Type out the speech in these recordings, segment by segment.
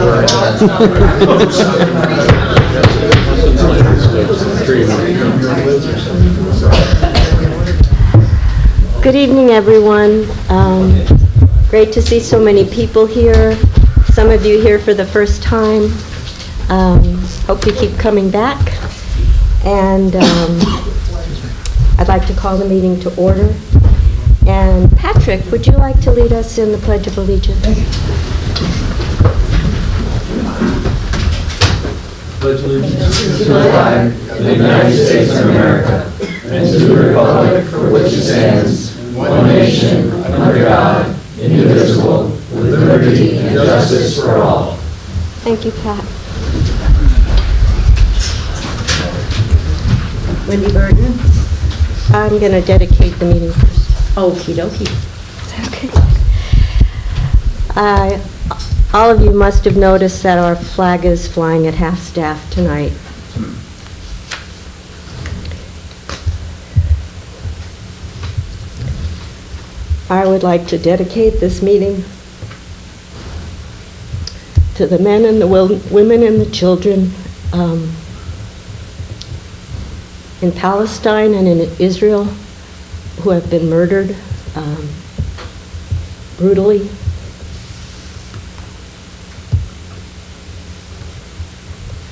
Good evening, everyone. Great to see so many people here. Some of you here for the first time. Hope you keep coming back. And I'd like to call the meeting to order. And Patrick, would you like to lead us in the Pledge of Allegiance? Pledge allegiance to the flag of the United States of America and to the republic for which it stands, one nation, under God, indivisible, with liberty and justice for all. Thank you, Pat. Wendy Burton. I'm going to dedicate the meeting first. Okie dokie. Okay. All of you must have noticed that our flag is flying at half-staff tonight. I would like to dedicate this meeting to the men and the women and the children in Palestine and in Israel who have been murdered brutally.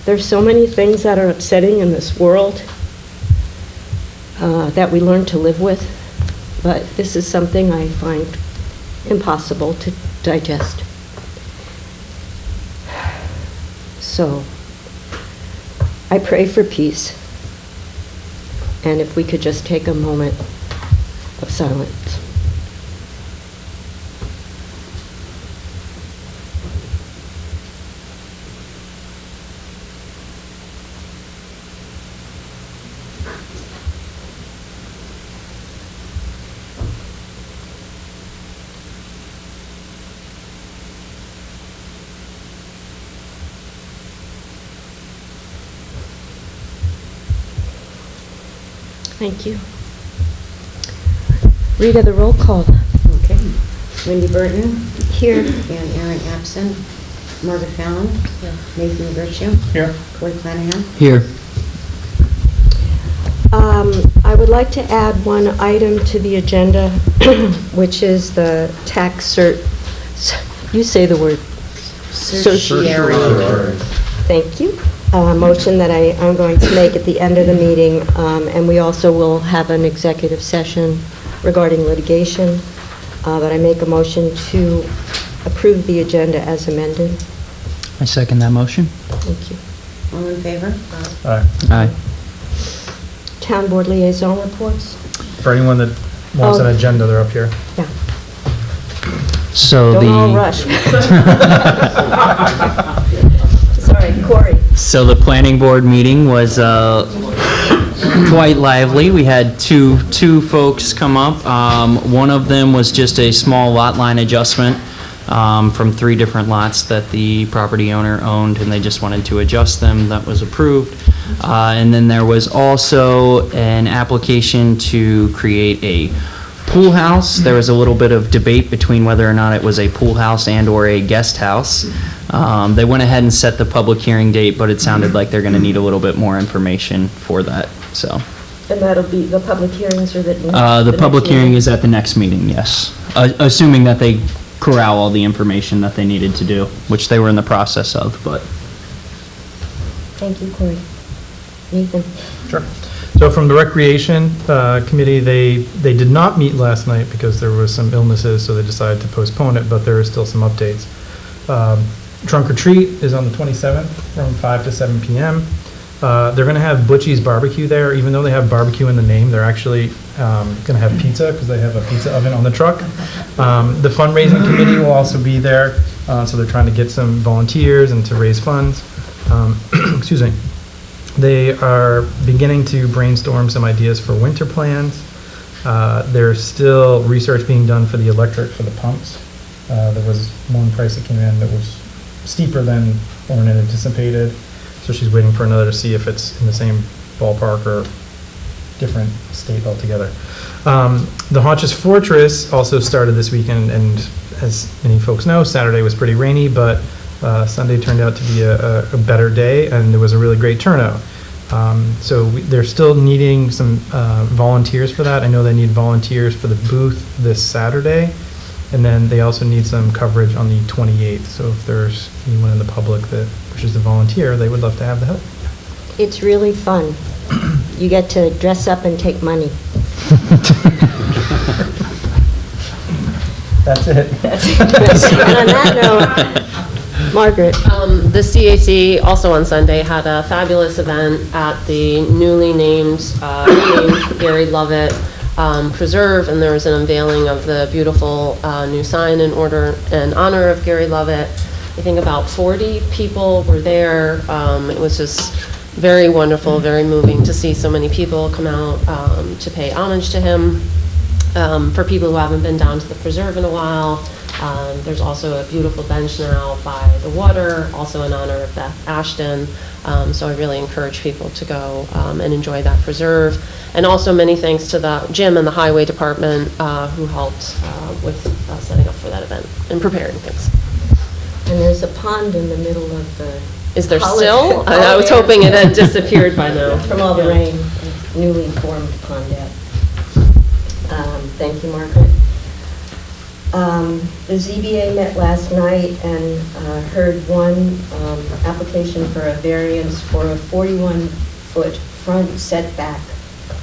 There's so many things that are upsetting in this world that we learn to live with, but this is something I find impossible to digest. So, I pray for peace, and if we could just take a moment of silence. Thank you. Rita, the roll call. Okay. Wendy Burton. Here. Dan Aaron absent. Margaret Fallon. Nathan Virtue. Here. Corey Flanagan. Here. I would like to add one item to the agenda, which is the tax you say the word. Certiorari. Thank you. Motion that I'm going to make at the end of the meeting, and we also will have an executive session regarding litigation, but I make a motion to approve the agenda as amended. I second that motion. Thank you. All in favor? Aye. Aye. Town board liaison reports? For anyone that wants an agenda, they're up here. Yeah. So Don't all the rush. Sorry, Corey. so the planning board meeting was quite lively. We had two folks come up. One of them was just a small lot line adjustment from 3 different lots that the property owner owned, and they just wanted to adjust them. That was approved. And then there was also an application to create a pool house. There was a little bit of debate between whether or not it was a pool house and or a guest house. They went ahead and set the public hearing date, but it sounded like they're going to need a little bit more information for that. So And that'll be, the public hearings are the next public hearing meeting? is at the next meeting, yes. Assuming that they corral all the information that they needed to do, which they were in the process of, but. Thank you, Corey. Nathan? Sure. So from the Recreation Committee, they did not meet last night because there was some illnesses, so they decided to postpone it, but there are still some updates. Trunk or Treat is on the 27th from 5 to 7 p.m. They're going to have Butchie's Barbecue there. Even though they have barbecue in the name, they're actually going to have pizza because they have a pizza oven on the truck. The fundraising committee will also be there, so they're trying to get some volunteers and to raise funds. Excuse me. They are beginning to brainstorm some ideas for winter plans. There's still research being done for the electric for the pumps. There was one price that came in that was steeper than Lauren had anticipated, so she's waiting for another to see if it's in the same ballpark or different state altogether. The Haunches Fortress also started this weekend, and as many folks know, Saturday was pretty rainy, but Sunday turned out to be a better day, and there was a really great turnout. So they're still needing some volunteers for that. I know they need volunteers for the booth this Saturday, and then they also need some coverage on the 28th. So if there's anyone in the public that wishes to volunteer, they would love to have the help. It's really fun. You get to dress up and take money. That's it. And on that note, Margaret. The CAC also on Sunday had a fabulous event at the newly named Gary Lovett Preserve, and there was an unveiling of the beautiful new sign in honor of Gary Lovett. I think about 40 people were there. It was just very wonderful, very moving to see so many people come out to pay homage to him. For people who haven't been down to the preserve in a while, there's also a beautiful bench now by the water, also in honor of Beth Ashton. So I really encourage people to go and enjoy that preserve. And also many thanks to the Jim and the Highway Department who helped with setting up for that event and preparing things. And there's a pond in the middle of the... Is there college- still? I was hoping it had disappeared by now. From all the rain, newly formed pondette. Thank you, Margaret. The ZBA met last night and heard one application for a variance for a 41-foot front setback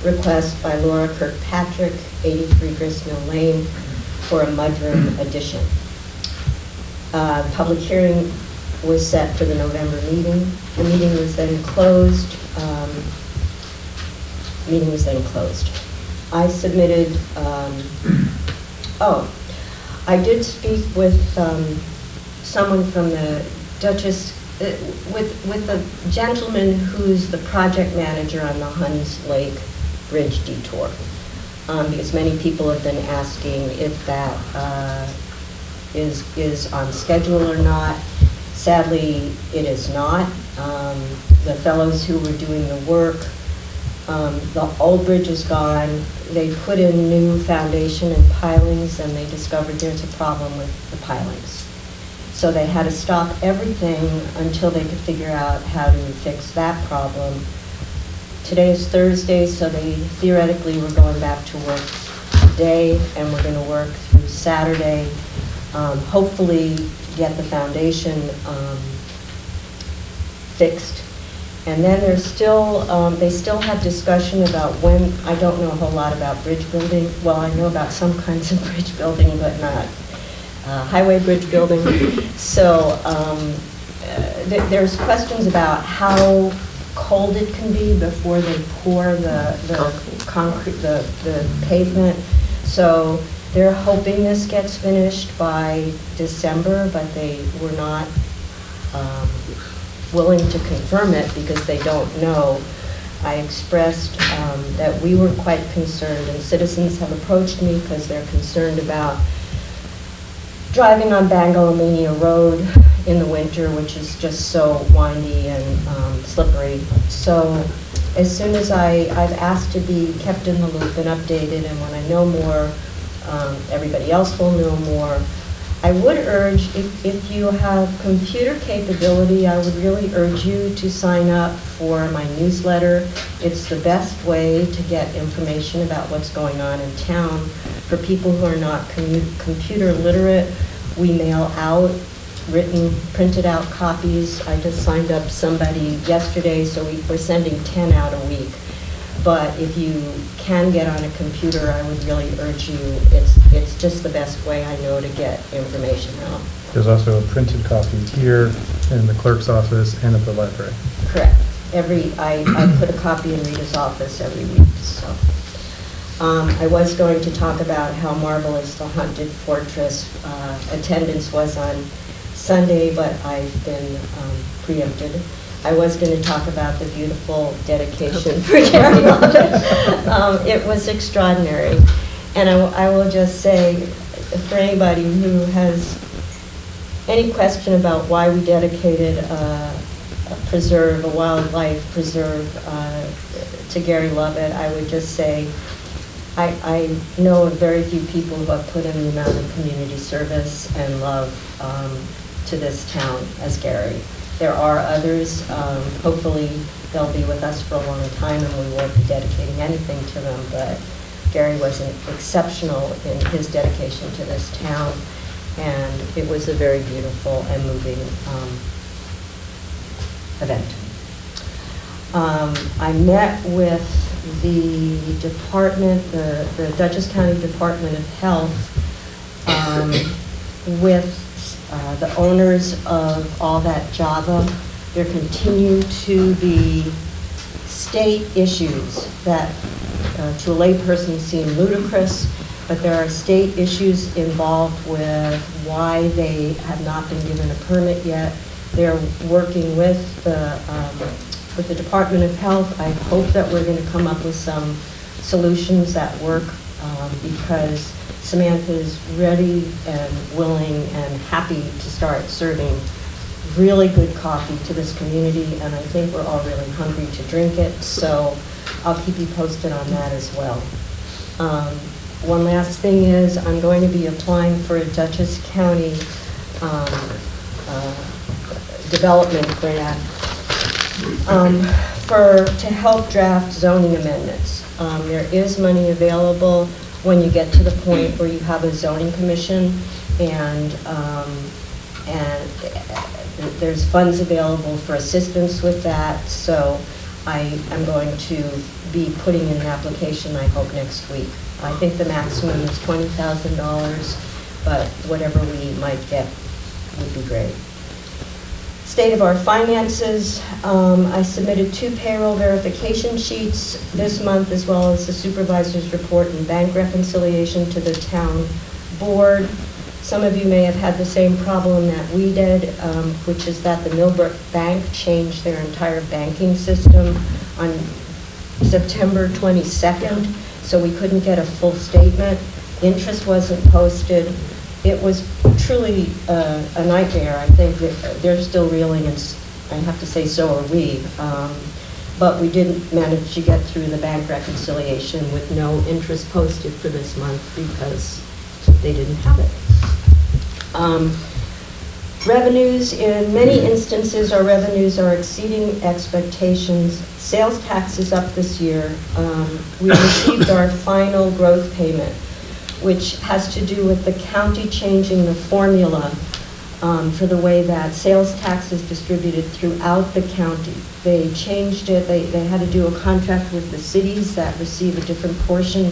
request by Laura Kirkpatrick, 83 Gristmill Lane, for a mudroom addition. Public hearing was set for the November meeting. The meeting was then closed. I submitted, I did speak with someone from the Duchess, with the gentleman who's the project manager on the Huns Lake Bridge detour, because many people have been asking if that is on schedule or not. Sadly, it is not. The fellows who were doing the work, the old bridge is gone. They put in new foundation and pilings, and they discovered there's a problem with the pilings. So they had to stop everything until they could figure out how to fix that problem. Today is Thursday, so they theoretically were going back to work today, and we're going to work through Saturday. Hopefully get the foundation fixed. And then there's still, they still have discussion about when, I don't know a whole lot about bridge building. Well, I know about some kinds of bridge building, but not highway bridge building. So there's questions about how cold it can be before they pour the concrete, the pavement. So they're hoping this gets finished by December, but they were not willing to confirm it because they don't know. I expressed that we were quite concerned, and citizens have approached me because they're concerned about driving on Bangalomania Road in the winter, which is just so windy and slippery. So as soon as I've asked to be kept in the loop and updated, and when I know more, everybody else will know more. I would urge, if you have computer capability, I would really urge you to sign up for my newsletter. It's the best way to get information about what's going on in town. For people who are not computer literate, we mail out printed out copies. I just signed up somebody yesterday, so we're sending 10 out a week. But if you can get on a computer, I would really urge you. It's just the best way I know to get information out. There's also a printed copy here in the clerk's office and at the library. Correct. I put a copy in Rita's office every week. So I was going to talk about how marvelous the Haunted Fortress attendance was on Sunday, but I've been preempted. I was going to talk about the beautiful dedication for Gary Lovett. It was extraordinary. And I will just say, for anybody who has any question about why we dedicated a preserve, a wildlife preserve, to Gary Lovett, I would just say, I know of very few people who have put in the amount of community service and love to this town as Gary. There are others, hopefully they'll be with us for a long time and we won't be dedicating anything to them, but Gary was exceptional in his dedication to this town, and it was a very beautiful and moving event. I met with the department, the Dutchess County Department of Health, with the owners of all that Java. There continue to be state issues that to a layperson seem ludicrous, but there are state issues involved with why they have not been given a permit yet. They're working with the Department of Health. I hope that we're going to come up with some solutions that work because Samantha is ready and willing and happy to start serving really good coffee to this community, and I think we're all really hungry to drink it, so I'll keep you posted on that as well. One last thing is I'm going to be applying for a Dutchess County development grant to help draft zoning amendments. There is money available when you get to the point where you have a zoning commission, and there's funds available for assistance with that. So I am going to be putting in an application, I hope, next week. I think the maximum is $20,000, but whatever we might get would be great. State of our finances, I submitted 2 payroll verification sheets this month, as well as the supervisor's report and bank reconciliation to the town board. Some of you may have had the same problem that we did, which is that the Millbrook Bank changed their entire banking system on September 22nd, so we couldn't get a full statement. Interest wasn't posted. It was truly a nightmare. I think that they're still reeling, and I have to say so are we. But we didn't manage to get through the bank reconciliation with no interest posted for this month because they didn't have it. Revenues, in many instances, our revenues are exceeding expectations. Sales tax is up this year. We received our final growth payment, which has to do with the county changing the formula for the way that sales tax is distributed throughout the county. They changed it. They had to do a contract with the cities that receive a different portion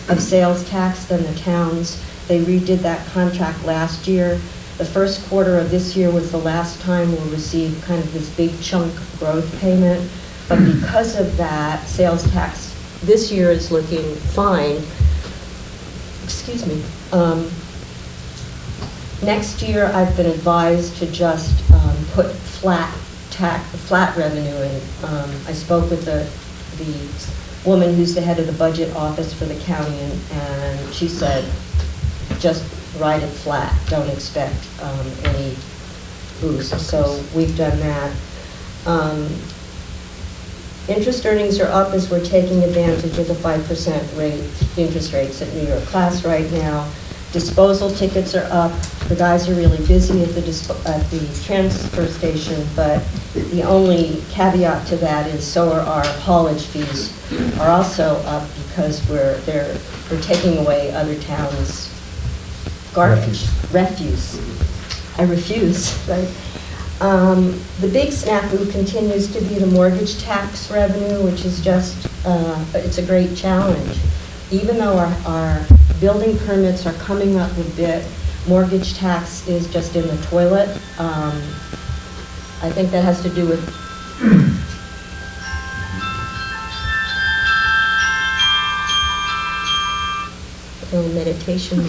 of sales tax than the towns. They redid that contract last year. The first quarter of this year was the last time we'll receive kind of this big chunk growth payment. But because of that, sales tax this year is looking fine. Excuse me. Next year, I've been advised to just put flat revenue in. I spoke with the woman who's the head of the budget office for the county, and she said, just write it flat. Don't expect any boost. So we've done that. Interest earnings are up as we're taking advantage of the 5% interest rates at New York Class right now. Disposal tickets are up. The guys are really busy at the transfer station, but the only caveat to that is so are our haulage fees are also up because we're taking away other towns' garbage, refuse. I refuse, right? The big snafu continues to be the mortgage tax revenue, which is just, it's a great challenge. Even though our building permits are coming up a bit, mortgage tax is just in the toilet. I think that has to do with meditation.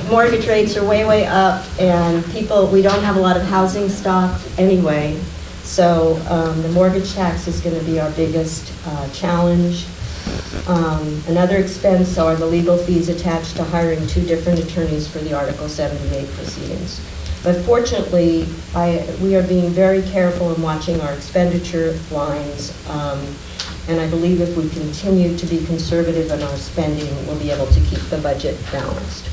Mortgage rates are way up, and we don't have a lot of housing stock anyway, so the mortgage tax is going to be our biggest challenge. Another expense are the legal fees attached to hiring 2 different attorneys for the Article 78 proceedings. But fortunately, we are being very careful in watching our expenditure lines, and I believe if we continue to be conservative in our spending, we'll be able to keep the budget balanced.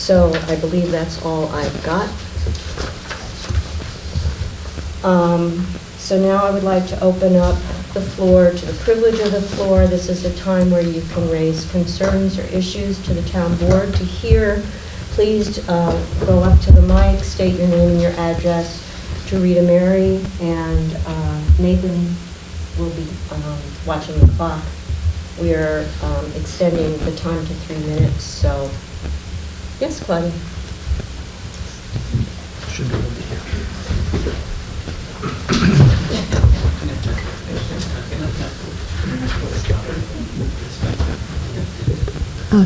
So I believe that's all I've got. So now I would like to open up the floor to the privilege of the floor. This is a time where you can raise concerns or issues to the town board to hear. Please go up to the mic, state your name and your address to Rita Mary, and Nathan will be watching the clock. We are extending the time to 3 minutes, so yes, Claudia. Should be able to hear.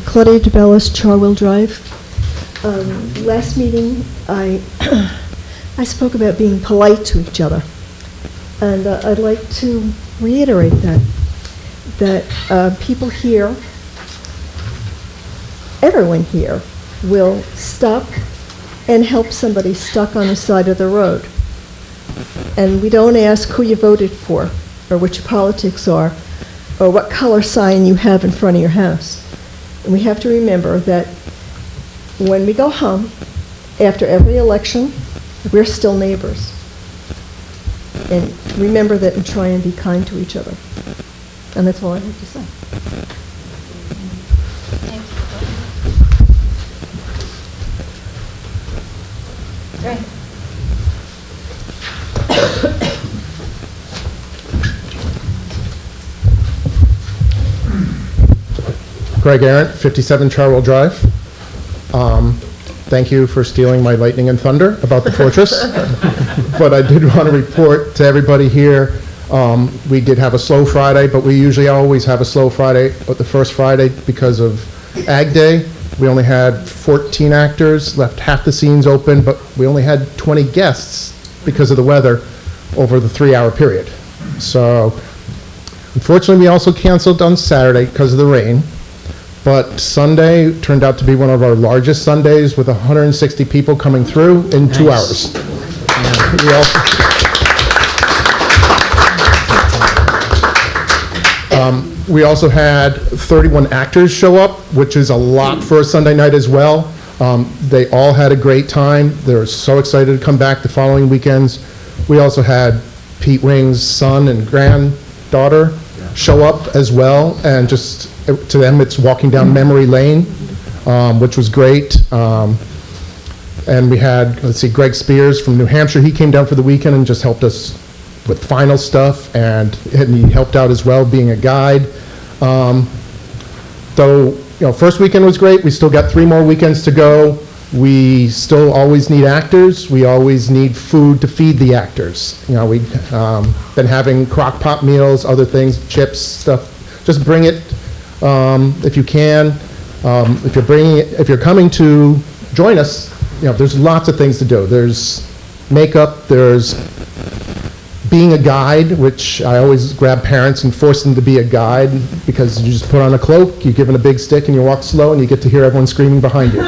Claudia DeBellis, Charwell Drive. Last meeting, I spoke about being polite to each other, and I'd like to reiterate that people here, everyone here, will stop and help somebody stuck on the side of the road. And we don't ask who you voted for, or what your politics are, or what color sign you have in front of your house. And we have to remember that when we go home, after every election, we're still neighbors. And remember that and try and be kind to each other. And that's all I have to say. Greg. Greg Arendt, 57 Charwell Drive. Thank you for stealing my lightning and thunder about the fortress. But I did want to report to everybody here, we did have a slow Friday, but we usually always have a slow Friday, but the first Friday, because of Ag Day, we only had 14 actors, left half the scenes open, but we only had 20 guests because of the weather over the 3-hour period. So unfortunately, we also canceled on Saturday because of the rain. But Sunday turned out to be one of our largest Sundays with 160 people coming through in 2 hours. We also had 31 actors show up, which is a lot for a Sunday night as well. They all had a great time. They were so excited to come back the following weekends. We also had Pete Wing's son and granddaughter show up as well, and just to them it's walking down memory lane, which was great. And we had, let's see, Greg Spears from New Hampshire. He came down for the weekend and just helped us with final stuff, and he helped out as well being a guide. Though, first weekend was great, we still got 3 more weekends to go. We still always need actors. We always need food to feed the actors. We've been having crock pot meals, other things, chips, stuff. Just bring it if you can. If you're coming to join us, there's lots of things to do. There's makeup, there's being a guide, which I always grab parents and force them to be a guide, because you just put on a cloak, you're given a big stick, and you walk slow, and you get to hear everyone screaming behind you.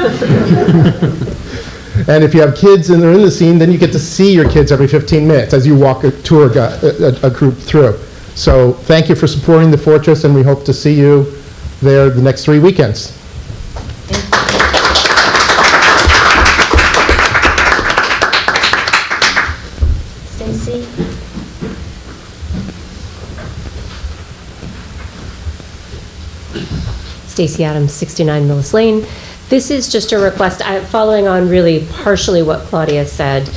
And if you have kids and they're in the scene, then you get to see your kids every 15 minutes as you walk a group through. So thank you for supporting the Fortress, and we hope to see you there the next 3 weekends. Stacy? Stacy Adams, 69 Millis Lane. This is just a request, following on really partially what Claudia said.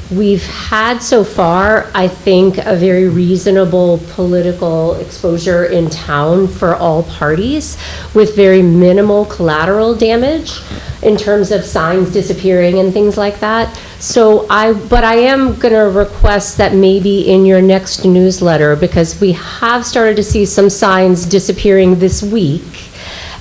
We've had so far, I think, a very reasonable political exposure in town for all parties with very minimal collateral damage in terms of signs disappearing and things like that. But I am going to request that maybe in your next newsletter, because we have started to see some signs disappearing this week,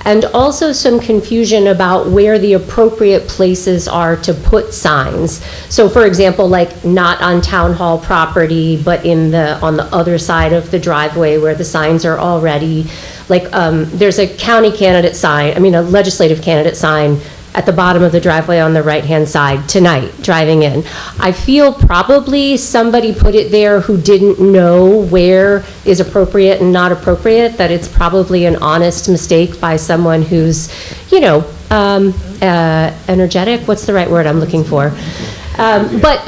and also some confusion about where the appropriate places are to put signs. So for example, like not on town hall property, but on the other side of the driveway where the signs are already, like there's a county candidate sign, a legislative candidate sign at the bottom of the driveway on the right-hand side tonight, driving in. I feel probably somebody put it there who didn't know where is appropriate and not appropriate, that it's probably an honest mistake by someone who's, energetic, what's the right word I'm looking for? But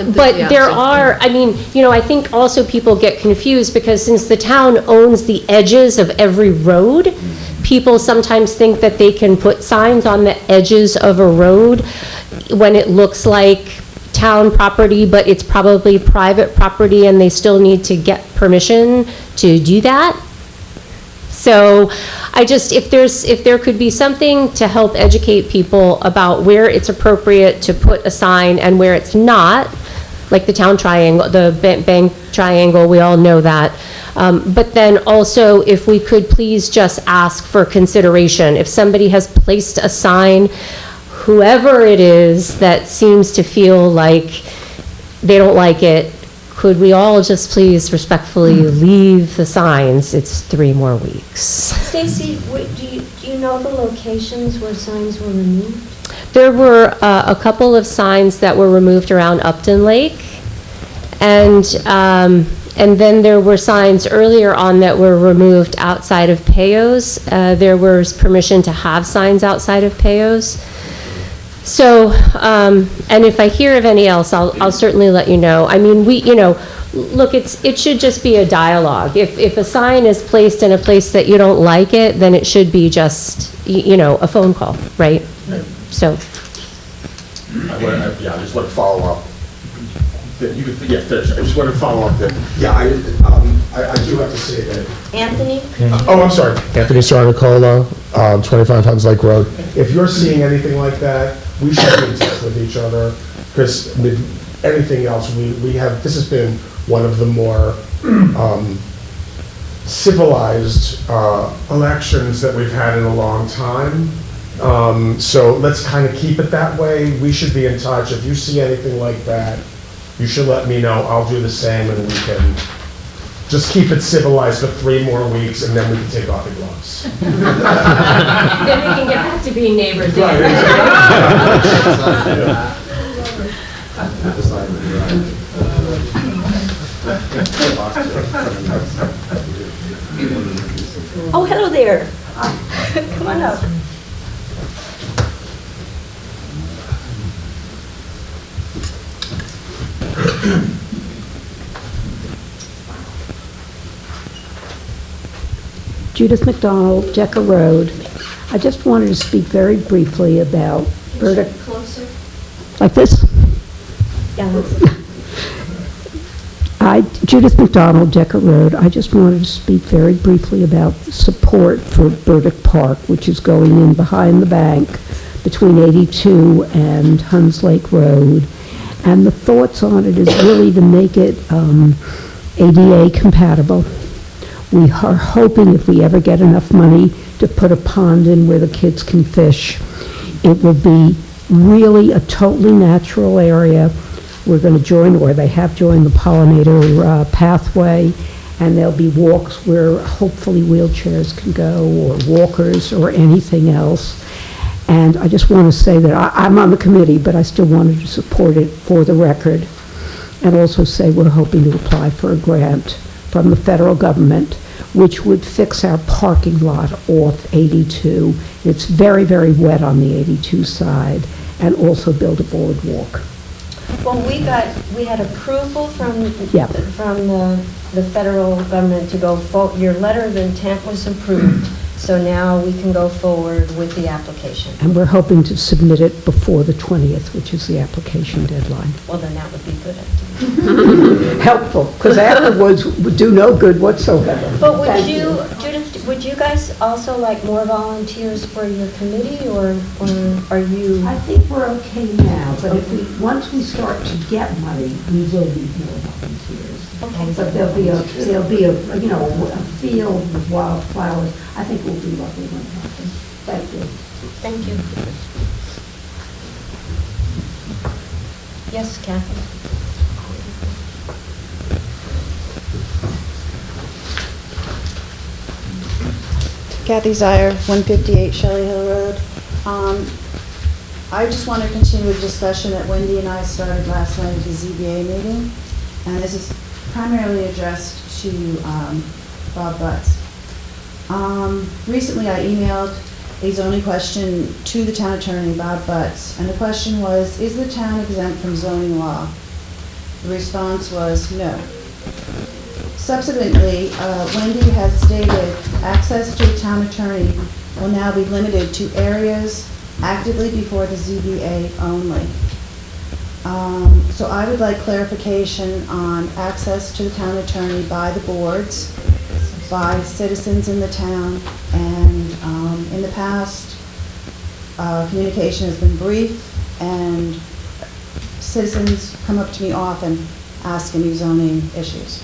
there are, I mean, I think also people get confused because since the town owns the edges of every road, people sometimes think that they can put signs on the edges of a road when it looks like town property, but it's probably private property and they still need to get permission to do that. So if there could be something to help educate people about where it's appropriate to put a sign and where it's not, like the town triangle, the bank triangle, we all know that. But then also if we could please just ask for consideration. If somebody has placed a sign, whoever it is that seems to feel like they don't like it, could we all just please respectfully leave the signs? It's 3 more weeks. Stacy, do you know the locations where signs were removed? There were a couple of signs that were removed around Upton Lake, and then there were signs earlier on that were removed outside of Payos. There was permission to have signs outside of Payos. So, and if I hear of any else, I'll certainly let you know. I mean, look, it should just be a dialogue. If a sign is placed in a place that you don't like it, then it should be just, a phone call, right? So. I just want to follow up. You can, finish. I just want to follow up that. Yeah, I do have to say that. Anthony? Oh, I'm sorry. Anthony Sarnicola, 25 Huns Lake Road. If you're seeing anything like that, we should be in touch with each other, because anything else, we have, this has been one of the more civilized elections that we've had in a long time. So let's kind of keep it that way. We should be in touch. If you see anything like that, you should let me know. I'll do the same, and we can just keep it civilized for 3 more weeks, and then we can take off the gloves. Then we can get back to being neighbors again. Oh, hello there. Come on up. Judith McDonald, Decker Road. I just wanted to speak very briefly about verdict. Closer. Like this? Yeah. Judith McDonald, Decker Road. I just wanted to speak very briefly about support for Burdick Park, which is going in behind the bank between 82 and Huns Lake Road. And the thoughts on it is really to make it ADA compatible. We are hoping if we ever get enough money to put a pond in where the kids can fish, it will be really a totally natural area. We're going to join, or they have joined, the pollinator pathway, and there'll be walks where hopefully wheelchairs can go, or walkers, or anything else. And I just want to say that I'm on the committee, but I still wanted to support it for the record, and also say we're hoping to apply for a grant from the federal government, which would fix our parking lot off 82. It's very, very wet on the 82 side, and also build a boardwalk. Well, we had approval from Yep. the federal government to go forward. Your letter of intent was approved, so now we can go forward with the application. And we're hoping to submit it before the 20th, which is the application deadline. Well, then that would be good. Helpful, because afterwards would do no good whatsoever. But Judith, would you guys also like more volunteers for your committee, or are you? I think we're okay now, but once we start to get money, we will need more volunteers. Okay. But there'll be a field with wildflowers. I think we'll be lovely when it happens. Thank you. Thank you. Yes, Kathy. Kathy Zier, 158 Shelley Hill Road. I just want to continue a discussion that Wendy and I started last night at the ZBA meeting, and this is primarily addressed to Bob Butts. Recently I emailed a zoning question to the town attorney, Bob Butts. And the question was, is the town exempt from zoning law? The response was no. Subsequently, Wendy has stated access to the town attorney will now be limited to areas actively before the ZBA only. So I would like clarification on access to the town attorney by the boards, by citizens in the town, and in the past, communication has been brief, and citizens come up to me often asking me zoning issues.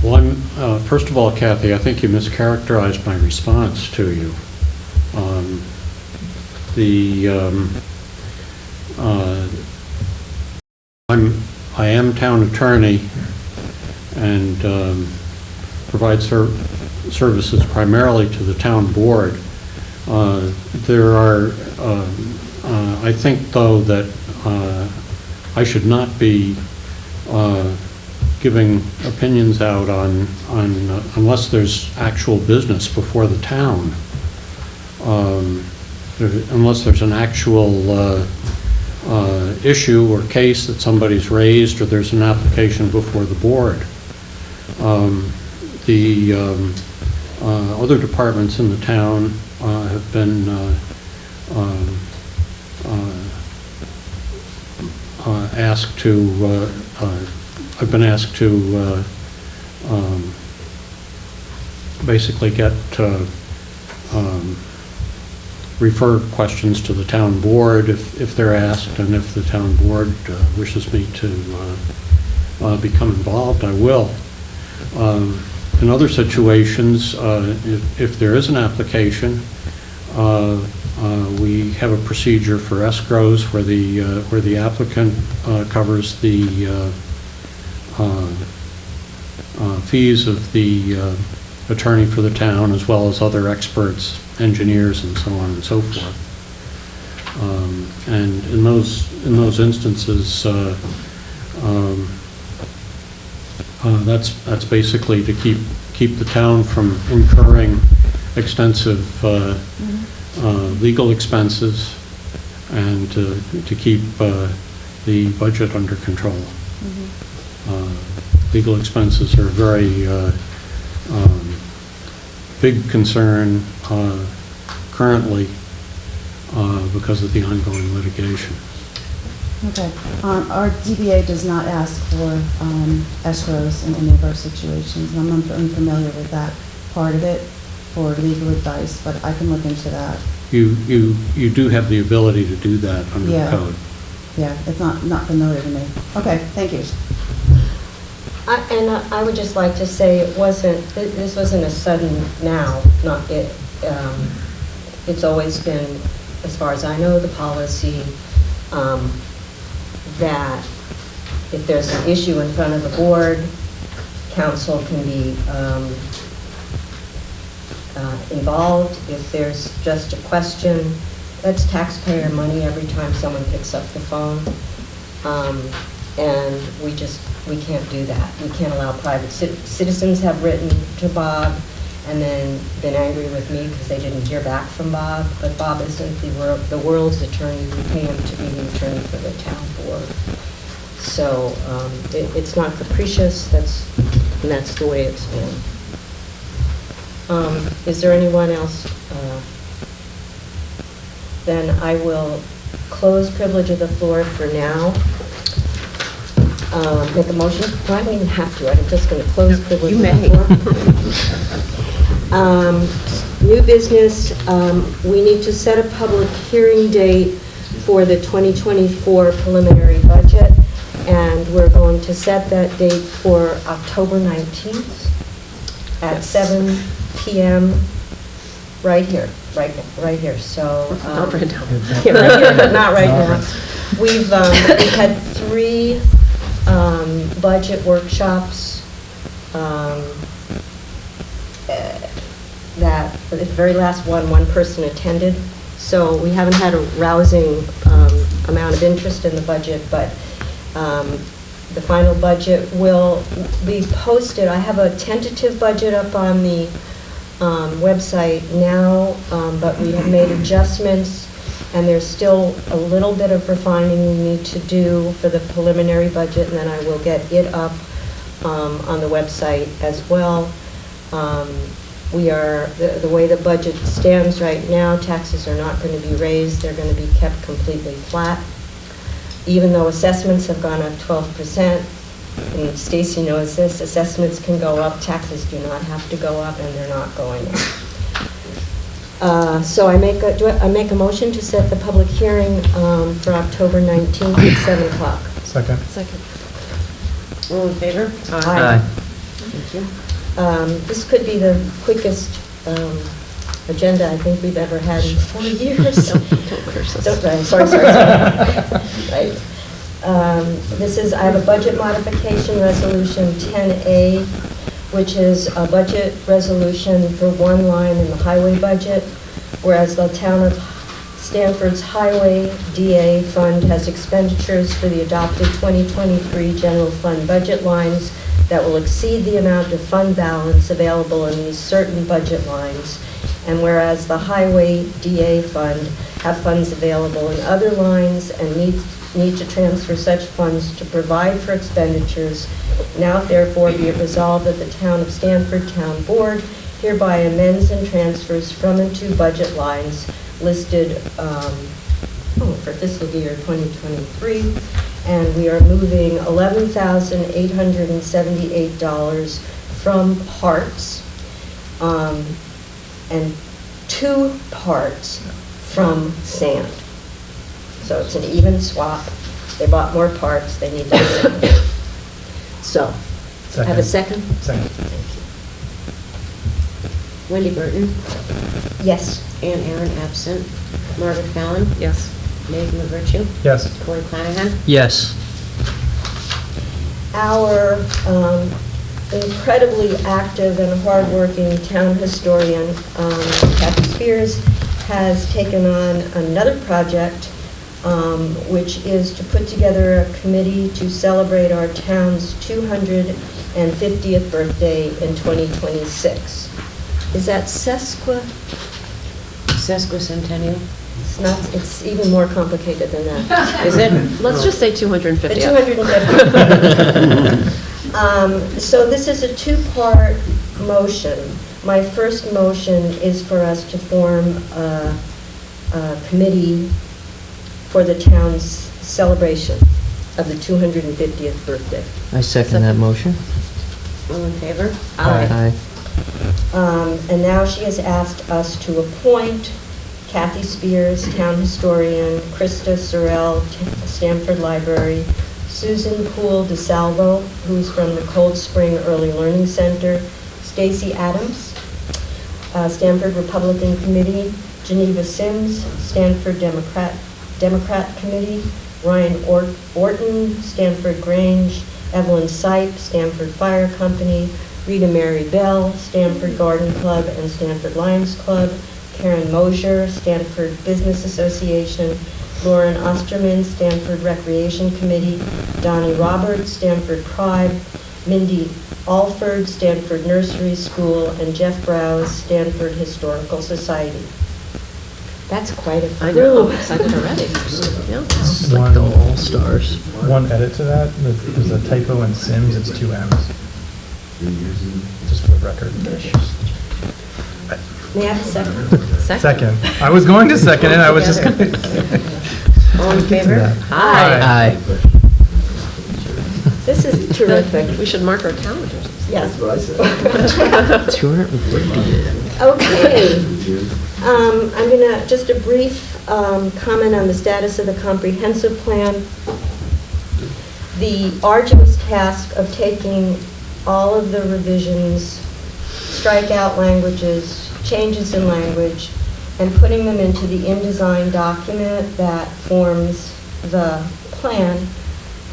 Well, first of all, Kathy, I think you mischaracterized my response to you. I am town attorney and provide services primarily to the town board. There are, I think though that I should not be giving opinions out on unless there's actual business before the town. Unless there's an actual issue or case that somebody's raised, or there's an application before the board. The other departments in the town have been asked to, I've been asked to basically get refer questions to the town board if they're asked, and if the town board wishes me to become involved, I will. In other situations, if there is an application, we have a procedure for escrows where the applicant covers the fees of the attorney for the town, as well as other experts, engineers, and so on and so forth. And in those instances, that's basically to keep the town from incurring extensive legal expenses, and to keep the budget under control. Legal expenses are a very big concern currently because of the ongoing litigation. Okay. Our DBA does not ask for escrows in any of our situations. I'm unfamiliar with that part of it for legal advice, but I can look into that. You do have the ability to do that under the code. Yeah, it's not familiar to me. Okay, thank you. I would just like to say this wasn't a sudden now, it's always been, as far as I know, the policy that if there's an issue in front of the board, council can be involved. If there's just a question, that's taxpayer money every time someone picks up the phone. And we can't do that. We can't allow private citizens have written to Bob and then been angry with me because they didn't hear back from Bob. But Bob isn't the world's attorney. We pay him to be the attorney for the town board. So it's not capricious. That's the way it's been. Is there anyone else? Then I will close privilege of the floor for now. Make a motion? No, I don't even have to. I'm just going to close privilege of the floor. New business, we need to set a public hearing date for the 2024 preliminary budget, and we're going to set that date for October 19th at 7 p.m. right here. So, Not right now. Yeah, right here, but not right now. We've had 3 budget workshops that for the very last one person attended. So we haven't had a rousing amount of interest in the budget, but the final budget will be posted. I have a tentative budget up on the website now, but we have made adjustments, and there's still a little bit of refining we need to do for the preliminary budget, and then I will get it up on the website as well. The way the budget stands right now, taxes are not going to be raised. They're going to be kept completely flat. Even though assessments have gone up 12%, and Stacy knows this, assessments can go up, taxes do not have to go up, and they're not going up. So I make a motion to set the public hearing for October 19th at 7 o'clock. Second. Second. All in favor? Aye. Thank you. This could be the quickest agenda I think we've ever had in 4 years. Don't curse us. Sorry. Right. I have a budget modification resolution 10A, which is a budget resolution for one line in the highway budget, whereas the town of Stanford's Highway DA Fund has expenditures for the adopted 2023 general fund budget lines that will exceed the amount of fund balance available in these certain budget lines. And whereas the Highway DA Fund have funds available in other lines and need to transfer such funds to provide for expenditures, now therefore be it resolved that the Town of Stanford Town Board hereby amends and transfers from and to budget lines listed for fiscal year 2023, and we are moving $11,878 from parts and 2 parts from sand. So it's an even swap. They bought more parts, they need to sand. So, have a second? Second. Wendy Burton, Yes. Ann Aaron absent, Margaret Fallon, Yes. Nathan McVirtue, Yes. Corey Clanahan. Yes. Our incredibly active and hardworking town historian, Kathy Spears, has taken on another project, which is to put together a committee to celebrate our town's 250th birthday in 2026. Is that Sesquicentennial. It's not, it's even more complicated than that. Is it? Let's just say 250. The 250. So this is a 2-part motion. My first motion is for us to form a committee for the town's celebration of the 250th birthday. I second that motion. All in favor? Aye. And now she has asked us to appoint Kathy Spears, town historian, Krista Sorrell, Stanford Library, Susan Poole DeSalvo, who's from the Cold Spring Early Learning Center, Stacy Adams, Stanford Republican Committee, Geneva Sims, Stanford Democrat Committee, Ryan Orton, Stanford Grange, Evelyn Sipe, Stanford Fire Company, Rita Mary Bell, Stanford Garden Club and Stanford Lions Club, Karen Mosier, Stanford Business Association, Lauren Osterman, Stanford Recreation Committee, Donnie Roberts, Stanford Pride, Mindy Alford, Stanford Nursery School, and Jeff Browse, Stanford Historical Society. That's quite a few. I know, I'm excited already. Yeah. It's like the all-stars. One edit to that, there's a typo in Sims, it's 2 M's. Just for the record. May I have a second? Second. I was going to second it, I was just going to. All in favor? Aye. Aye. This is terrific. We should mark our calendars. Yes. 250. Okay. I'm going to, just a brief comment on the status of the comprehensive plan. The arduous task of taking all of the revisions, strikeout languages, changes in language, and putting them into the InDesign document that forms the plan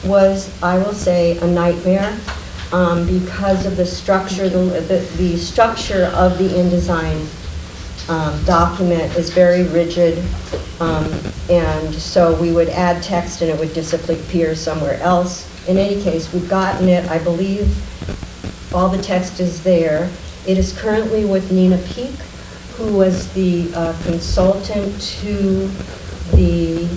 was, I will say, a nightmare because of the structure. The structure of the InDesign document is very rigid, and so we would add text and it would disappear somewhere else. In any case, we've gotten it. I believe all the text is there. It is currently with Nina Peak, who was the consultant to the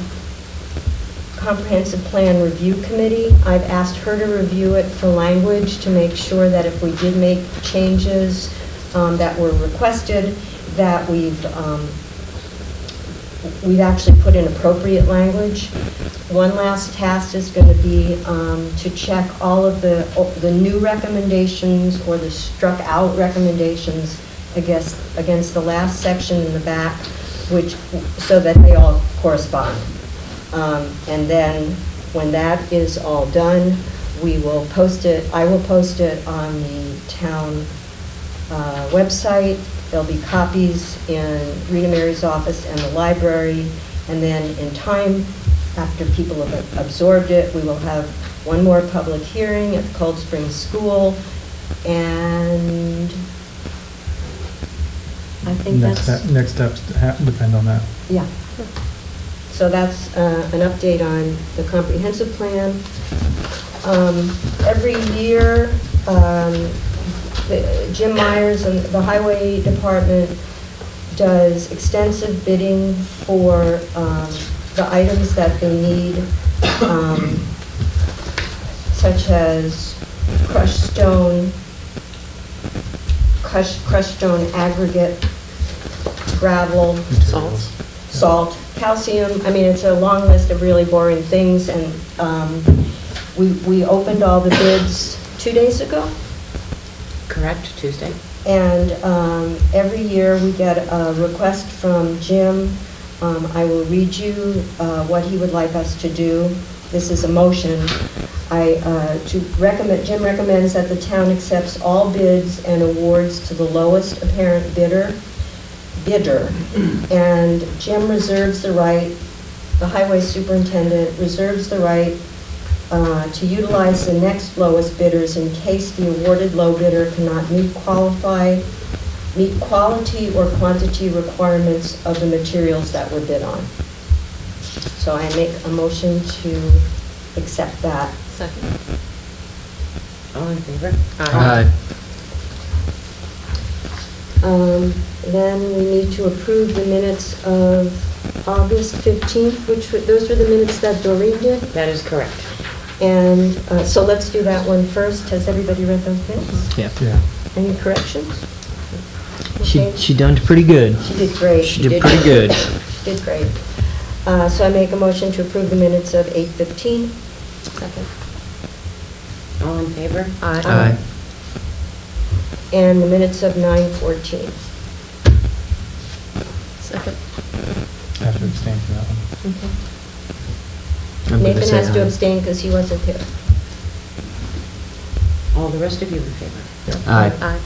Comprehensive Plan Review Committee. I've asked her to review it for language to make sure that if we did make changes that were requested, that we've actually put in appropriate language. One last task is going to be to check all of the new recommendations or the struck out recommendations against the last section in the back, so that they all correspond. And then when that is all done, we will post it. I will post it on the town website. There'll be copies in Rita Mary's office and the library. And then in time, after people have absorbed it, we will have one more public hearing at the Cold Spring School. And I think Next steps depend on that. yeah. So that's an update on the comprehensive plan. Every year, Jim Myers and the Highway Department does extensive bidding for the items that they need, such as crushed stone aggregate, gravel, salt, calcium. I mean, it's a long list of really boring things, and we opened all the bids 2 days ago. Correct, Tuesday. And every year we get a request from Jim. I will read you what he would like us to do. This is a motion. Jim recommends that the town accepts all bids and awards to the lowest apparent bidder, and Jim reserves the right, the highway superintendent reserves the right to utilize the next lowest bidders in case the awarded low bidder cannot meet quality or quantity requirements of the materials that were bid on. So I make a motion to accept that. Second. All in favor? Aye. Then we need to approve the minutes of August 15th, those were the minutes that Doreen did. That is correct. And so let's do that one first. Has everybody read those minutes? Yeah. Any corrections? She done pretty good. She did great. She did pretty good. She did great. So I make a motion to approve the minutes of 8:15. Second. All in favor? Aye. And the minutes of 9:14. Second. I have to abstain from that one. Okay. I'm gonna Nathan say has to aye. abstain because he wasn't here. All the rest of you in favor? Aye. Aye.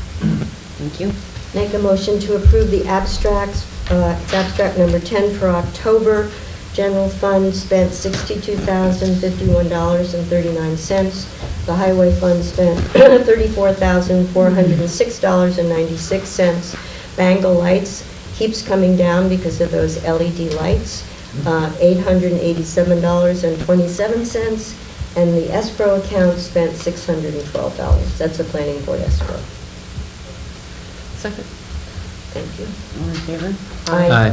Thank you. Make a motion to approve the abstracts. It's abstract number 10 for October. General fund spent $62,051.39. The highway fund spent $34,406.96. Bangle lights keeps coming down because of those LED lights. $887.27. And the escrow account spent $612. That's the planning board escrow. Second. Thank you. All in favor? Aye.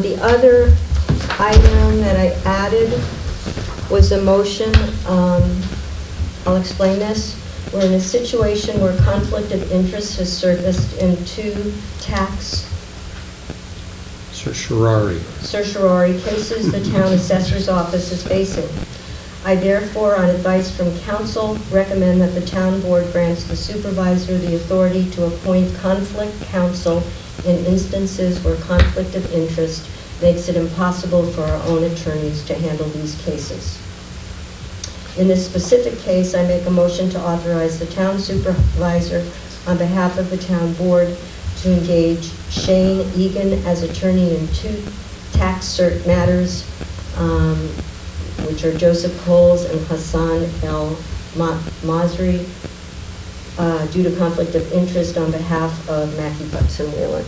The other item that I added was a motion, I'll explain this. We're in a situation where conflict of interest has surfaced in 2 tax certiorari cases the town assessor's office is facing. I therefore, on advice from council, recommend that the town board grants the supervisor the authority to appoint conflict counsel in instances where conflict of interest makes it impossible for our own attorneys to handle these cases. In this specific case, I make a motion to authorize the town supervisor on behalf of the town board to engage Shane Egan as attorney in 2 tax cert matters, which are Joseph Coles and Hassan El Masri, due to conflict of interest on behalf of Mackie Buxton Wheeler.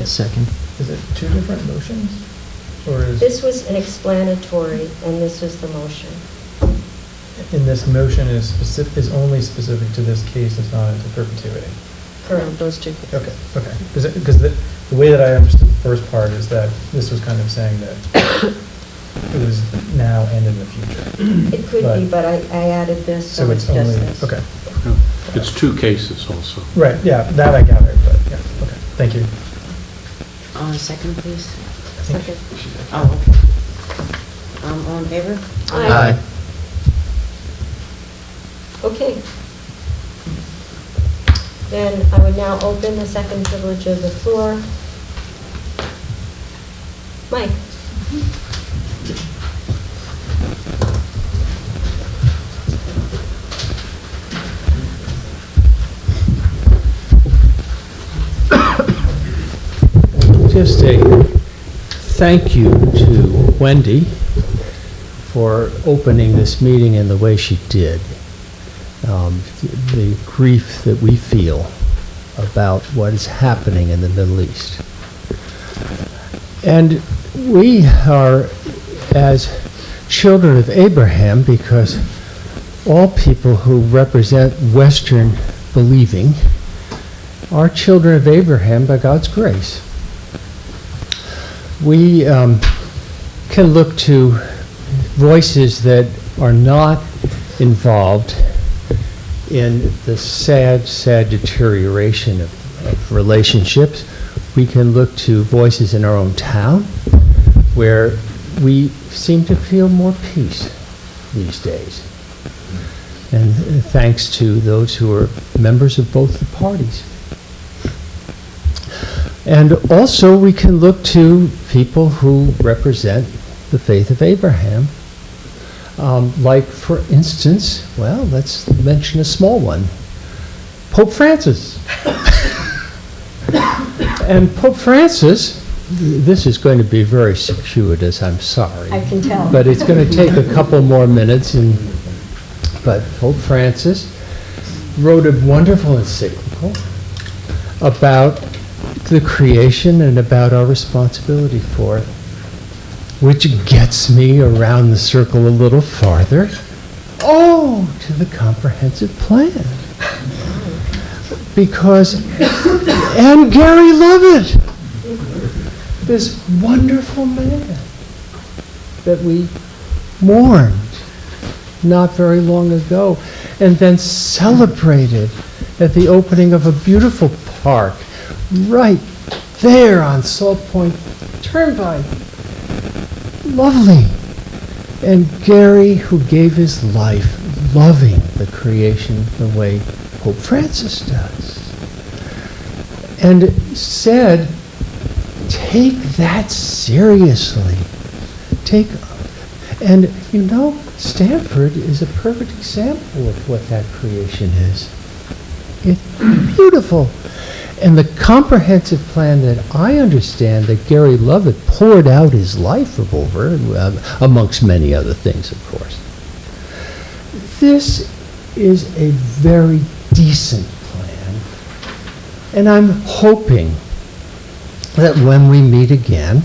Second. Is it 2 different motions? Or is... This was an explanatory, and this is the motion. And this motion is only specific to this case, it's not into perpetuity. Correct, those two. Okay, okay. Because the way that I understood the first part is that this was kind of saying that it was now and in the future. It could be, but I added this, so it's just only, this. okay. It's two cases also. Right, yeah, that I gathered, but, yeah, okay, thank you. Second, please. Second. Oh, okay. All in favor? Aye. Okay. Then I would now open the second privilege of the floor. Mike? Just a thank you to Wendy for opening this meeting in the way she did. The grief that we feel about what is happening in the Middle East. And we are, as children of Abraham, because all people who represent Western believing are children of Abraham by God's grace. We can look to voices that are not involved in the sad, sad deterioration of relationships. We can look to voices in our own town where we seem to feel more peace these days. And thanks to those who are members of both the parties. And also we can look to people who represent the faith of Abraham. Like, for instance, well, let's mention a small one, Pope Francis. And Pope Francis, this is going to be very circuitous, I'm sorry. I can tell. But it's going to take a couple more minutes. But Pope Francis wrote a wonderful encyclical about the creation and about our responsibility for it, which gets me around the circle a little farther. Oh, to the comprehensive plan. Because, and Gary Lovett, this wonderful man that we mourned not very long ago, and then celebrated at the opening of a beautiful park right there on Salt Point Turnpike. Lovely. And Gary, who gave his life loving the creation the way Pope Francis does, and said, take that seriously. And you know, Stanford is a perfect example of what that creation is. It's beautiful. And the comprehensive plan that I understand that Gary Lovett poured out his life over, amongst many other things, of course. This is a very decent plan. And I'm hoping that when we meet again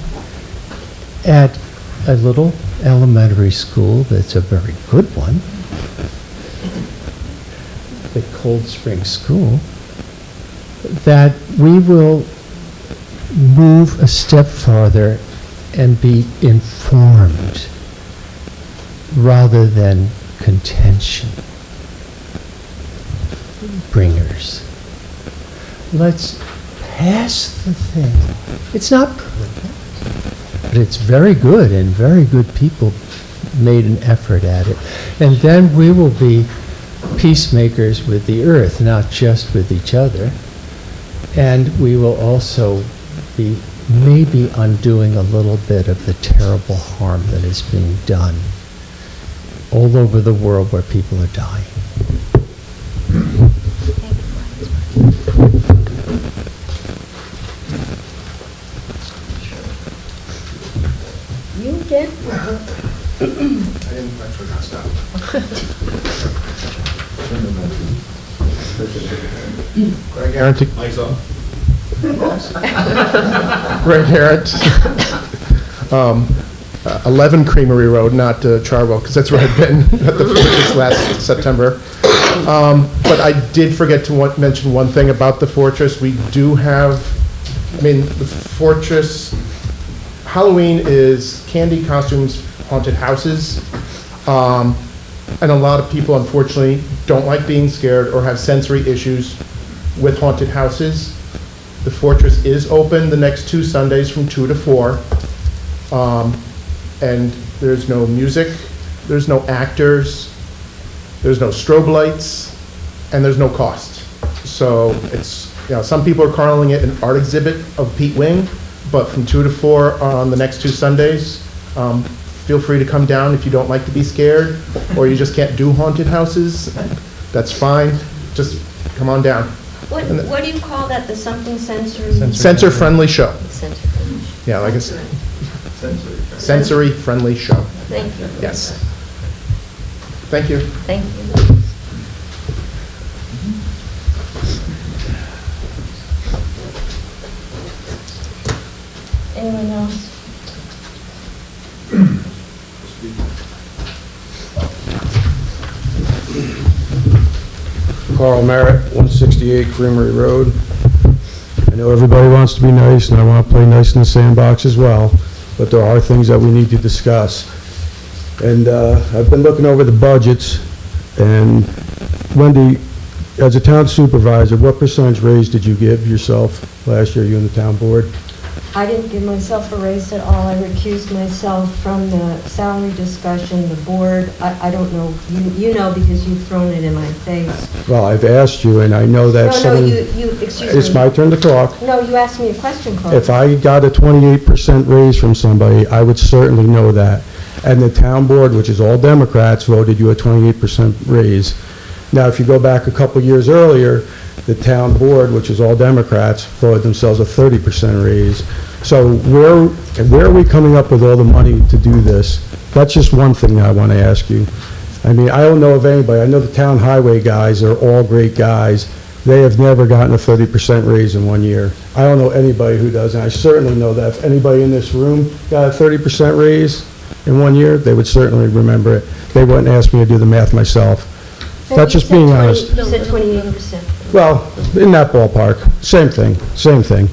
at a little elementary school that's a very good one, the Cold Spring School, that we will move a step farther and be informed rather than contention bringers. Let's pass the thing. It's not perfect, but it's very good, and very good people made an effort at it. And then we will be peacemakers with the earth, not just with each other. And we will also be maybe undoing a little bit of the terrible harm that is being done all over the world where people are dying. You did? I didn't actually got stopped. Greg Aaron. Mike's on. Greg Harrod. 11 Creamery Road, not Charwell, because that's where I've been at the Fortress last September. But I did forget to mention one thing about the Fortress. We do have, the Fortress, Halloween is candy, costumes, haunted houses. And a lot of people, unfortunately, don't like being scared or have sensory issues with haunted houses. The Fortress is open the next 2 Sundays from 2 to 4. And there's no music, there's no actors, there's no strobe lights, and there's no cost. So it's, some people are calling it an art exhibit of Pete Wing, but from 2 to 4 on the next 2 Sundays, feel free to come down if you don't like to be scared, or you just can't do haunted houses. That's fine. Just come on down. What do you call that, the something sensory? Sensor-friendly show. Sensory. Yeah, like I said. Sensory-friendly show. Thank you. Yes. Thank you. Thank you. Anyone else? Carl Merritt, 168 Creamery Road. I know everybody wants to be nice, and I want to play nice in the sandbox as well, but there are things that we need to discuss. And I've been looking over the budgets, and Wendy, as a town supervisor, what percentage raise did you give yourself last year, you and the town board? I didn't give myself a raise at all. I recused myself from the salary discussion, the board. I don't know. You know because you've thrown it in my face. Well, I've asked you, and I know that excuse me. It's my turn to talk. No, you asked me a question, Carl. If I got a 28% raise from somebody, I would certainly know that. And the town board, which is all Democrats, voted you a 28% raise. Now, if you go back a couple years earlier, the town board, which is all Democrats, voted themselves a 30% raise. So where are we coming up with all the money to do this? That's just one thing that I want to ask you. I mean, I don't know of anybody. I know the town highway guys are all great guys. They have never gotten a 30% raise in 1 year. I don't know anybody who does, and I certainly know that if anybody in this room got a 30% raise in 1 year, they would certainly remember it. They wouldn't ask me to do the math myself. That's just being honest. You said 28%. Well, in that ballpark, same thing, same thing.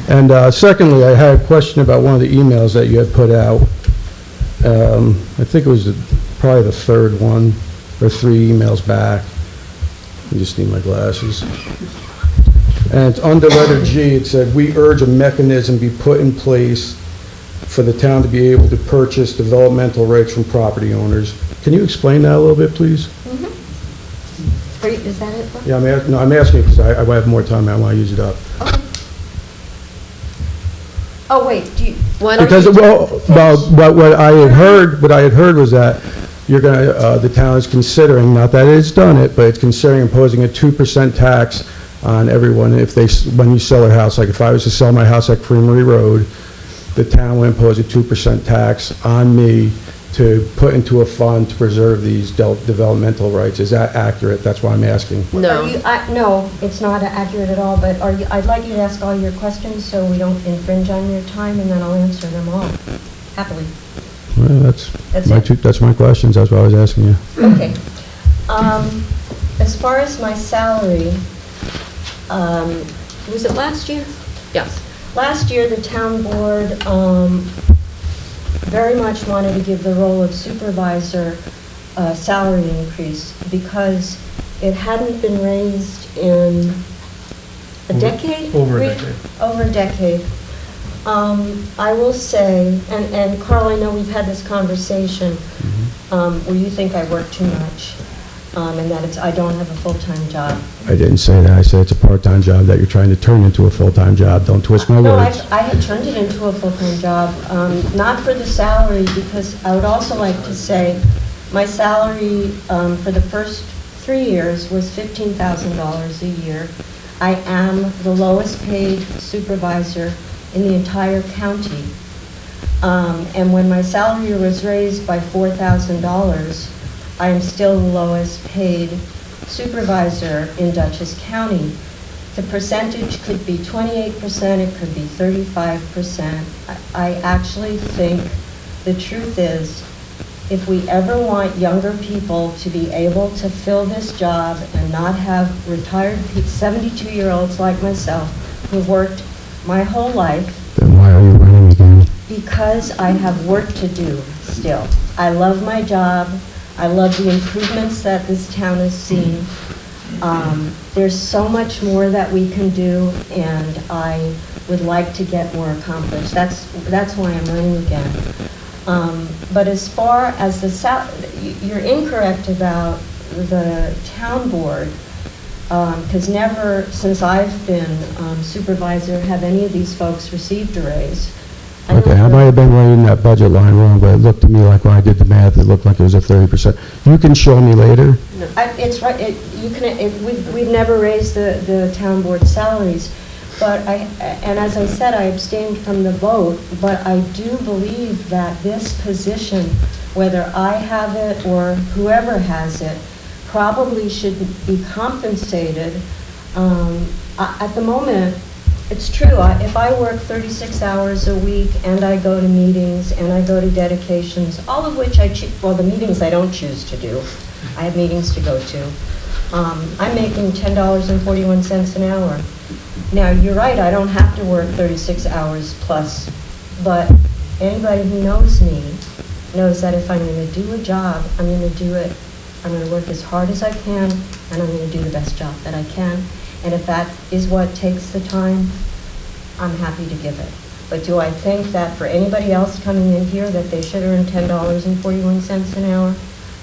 And secondly, I had a question about one of the emails that you had put out. I think it was probably the third one, or 3 emails back. I just need my glasses. And it's under letter G, it said, "We urge a mechanism be put in place for the town to be able to purchase developmental rights from property owners." Can you explain that a little bit, please? Is that it? Yeah, I'm asking because I have more time and I want to use it up. Okay. Oh, wait, Because, what I had heard was that you're going to, the town is considering, not that it's done it, but it's considering imposing a 2% tax on everyone when you sell their house. Like if I was to sell my house at Creamery Road, the town would impose a 2% tax on me to put into a fund to preserve these developmental rights. Is that accurate? That's why I'm asking. No. No, it's not accurate at all, but I'd like you to ask all your questions so we don't infringe on your time, and then I'll answer them all, happily. Well, that's my questions. That's what I was asking you. Okay. As far as my salary, was it last year? Yes. Last year, the town board very much wanted to give the role of supervisor a salary increase because it hadn't been raised in a decade? Over a decade. Over a decade. I will say, and Carl, I know we've had this conversation where you think I work too much and that I don't have a full-time job. I didn't say that. I said it's a part-time job that you're trying to turn into a full-time job. Don't twist my words. No, I had turned it into a full-time job, not for the salary, because I would also like to say my salary for the first 3 years was $15,000 a year. I am the lowest paid supervisor in the entire county. And when my salary was raised by $4,000, I am still the lowest paid supervisor in Dutchess County. The percentage could be 28%, it could be 35%. I actually think the truth is, if we ever want younger people to be able to fill this job and not have retired 72-year-olds like myself who worked my whole life, Then why are you running again? because I have work to do still. I love my job. I love the improvements that this town has seen. There's so much more that we can do, and I would like to get more accomplished. That's why I'm running again. But as far as you're incorrect about the town board, because never since I've been supervisor have any of these folks received a raise. Okay, I might have been writing that budget line wrong, but it looked to me like when I did the math, it looked like it was a 30%. You can show me later. It's right, we've never raised the town board salaries, but and as I said, I abstained from the vote, but I do believe that this position, whether I have it or whoever has it, probably should be compensated. At the moment, it's true, if I work 36 hours a week and I go to meetings and I go to dedications, all of which the meetings I don't choose to do, I have meetings to go to, I'm making $10.41 an hour. Now, you're right, I don't have to work 36 hours plus, but anybody who knows me knows that if I'm going to do a job, I'm going to do it. I'm going to work as hard as I can, and I'm going to do the best job that I can. And if that is what takes the time, I'm happy to give it. But do I think that for anybody else coming in here that they should earn $10.41 an hour?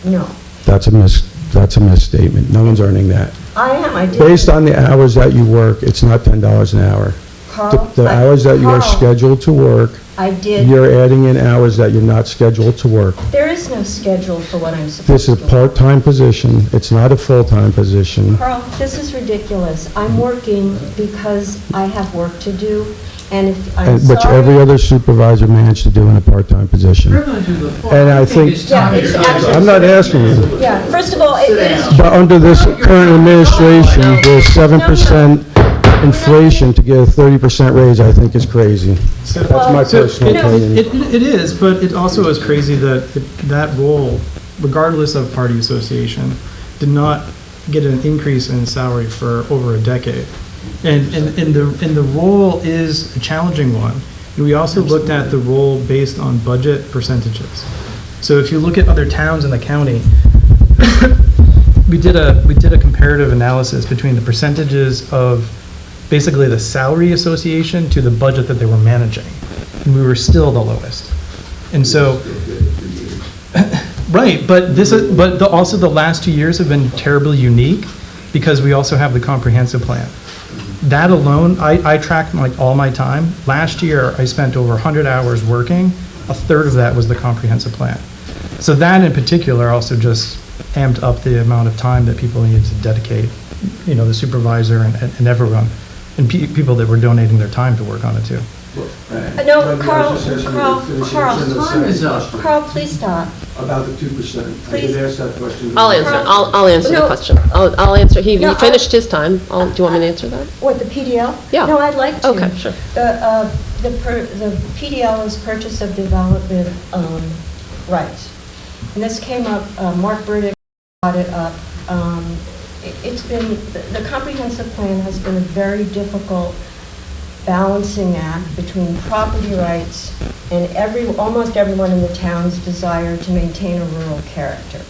No. That's a misstatement. No one's earning that. I am, I did. Based on the hours that you work, it's not $10 an hour. Carl, The hours that you are Carl, scheduled to work, I did. you're adding in hours that you're not scheduled to work. There is no schedule for what I'm supposed This to is do. a part-time position. It's not a full-time position. Carl, this is ridiculous. I'm working because I have work to do, and if I'm Which every sorry. other supervisor managed to do in a part-time position. And I think, Yeah, it's actually- I'm not asking you, Yeah, first of all, it is. but under this current administration, there's 7% inflation to get a 30% raise, I think is crazy. That's my personal opinion. It is, but it also is crazy that that role, regardless of party association, did not get an increase in salary for over a decade. And the role is a challenging one. And we also looked at the role based on budget percentages. So if you look at other towns in the county, we did a comparative analysis between the percentages of basically the salary association to the budget that they were managing. And we were still the lowest. And so, right, but also the last 2 years have been terribly unique because we also have the comprehensive plan. That alone, I tracked like all my time. Last year, I spent over 100 hours working. A third of that was the comprehensive plan. So that in particular also just amped up the amount of time that people needed to dedicate, the supervisor and everyone, and people that were donating their time to work on it too. No, Carl, please stop. About the 2%. Please. ask that question. I'll answer, I'll answer the No. question. I'll answer, he No, finished his time. Do you want me to answer that? What, the PDL? Yeah. No, I'd like to. Okay, sure. The PDL is purchase of development rights. And this came up, Mark Burdick brought it up. It's been, the comprehensive plan has been a very difficult balancing act between property rights and almost everyone in the town's desire to maintain a rural character.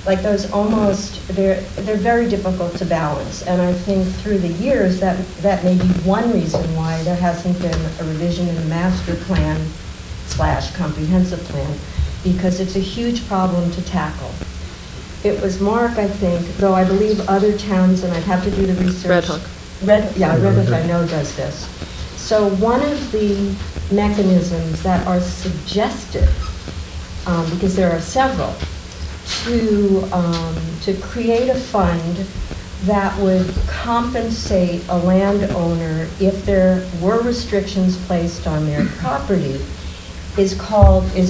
Like those they're very difficult to balance. And I think through the years that may be one reason why there hasn't been a revision in the master plan / comprehensive plan, because it's a huge problem to tackle. It was Mark, I think, though I believe other towns, and I'd have to do the research. Red Hook. Red Hook I know does this. So one of the mechanisms that are suggested, because there are several, to create a fund that would compensate a landowner if there were restrictions placed on their property is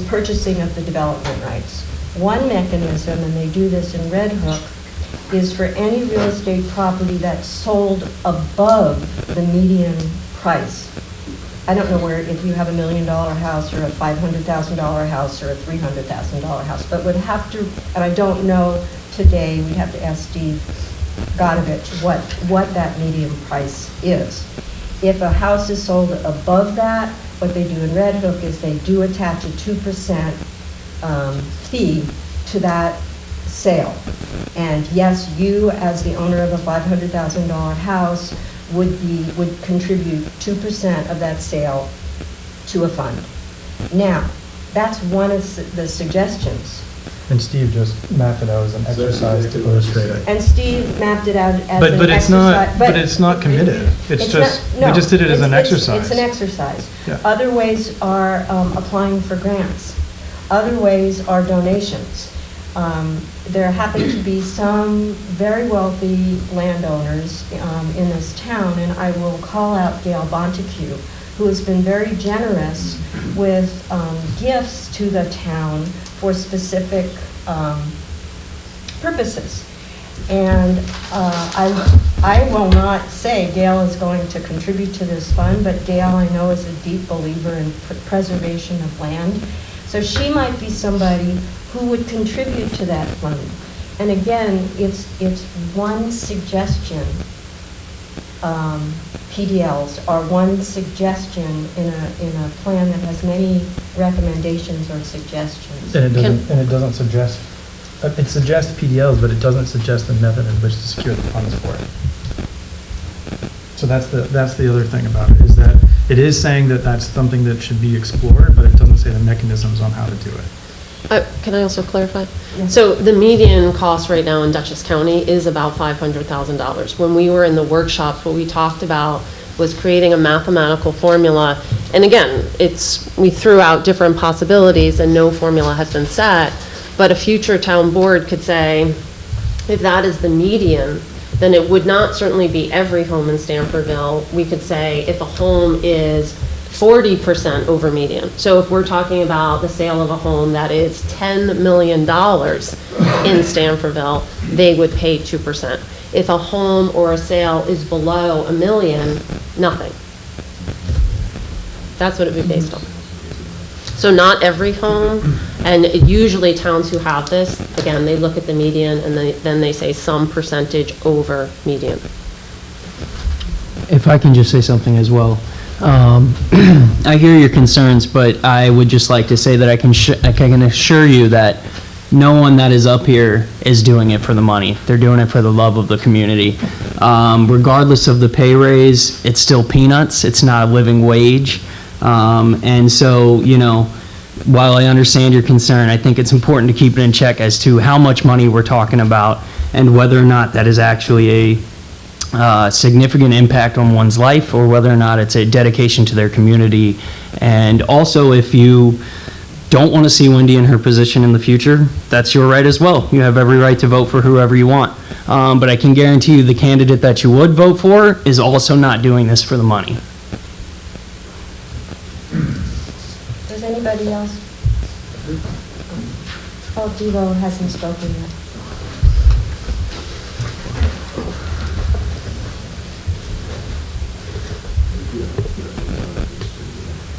purchasing of the development rights. One mechanism, and they do this in Red Hook, is for any real estate property that's sold above the median price I don't know where, if you have $1 million house or a $500,000 house or a $300,000 house, but would have to, and I don't know today, we'd have to ask Steve Godovich what that median price is. If a house is sold above that, what they do in Red Hook is they do attach a 2% fee to that sale. And yes, you as the owner of a $500,000 house would contribute 2% of that sale to a fund. Now, that's one of the suggestions. And Steve just mapped it out as an exercise to illustrate it. And Steve mapped it out as an But it's not, exercise. but it's not committed. It's just, not- we just did it as an exercise. It's an exercise. Yeah. Other ways are applying for grants. Other ways are donations. There happen to be some very wealthy landowners in this town, and I will call out Gail Bonteque, who has been very generous with gifts to the town for specific purposes. And I will not say Gail is going to contribute to this fund, but Gail, I know, is a deep believer in preservation of land. So she might be somebody who would contribute to that fund. And again, it's one suggestion. PDLs are one suggestion in a plan that has many recommendations or suggestions. And it doesn't suggest, it suggests PDLs, but it doesn't suggest the method in which to secure the funds for it. So that's the other thing about it, is that it is saying that that's something that should be explored, but it doesn't say the mechanisms on how to do it. Can I also clarify? Yes. So the median cost right now in Dutchess County is about $500,000. When we were in the workshops, what we talked about was creating a mathematical formula. And again, we threw out different possibilities and no formula has been set. But a future town board could say, if that is the median, then it would not certainly be every home in Stanfordville. We could say if a home is 40% over median. So if we're talking about the sale of a home that is $10 million in Stanfordville, they would pay 2%. If a home or a sale is below $1 million, nothing. That's what it would be based on. So not every home, and usually towns who have this, again, they look at the median and then they say some percentage over median. If I can just say something as well. I hear your concerns, but I would just like to say that I can assure you that no one that is up here is doing it for the money. They're doing it for the love of the community. Regardless of the pay raise, it's still peanuts. It's not a living wage. And so, you know, while I understand your concern, I think it's important to keep it in check as to how much money we're talking about and whether or not that is actually a significant impact on one's life, or whether or not it's a dedication to their community. And also, if you don't want to see Wendy in her position in the future, that's your right as well. You have every right to vote for whoever you want. But I can guarantee you the candidate that you would vote for is also not doing this for the money. Does anybody else? Oh, Devo hasn't spoken yet.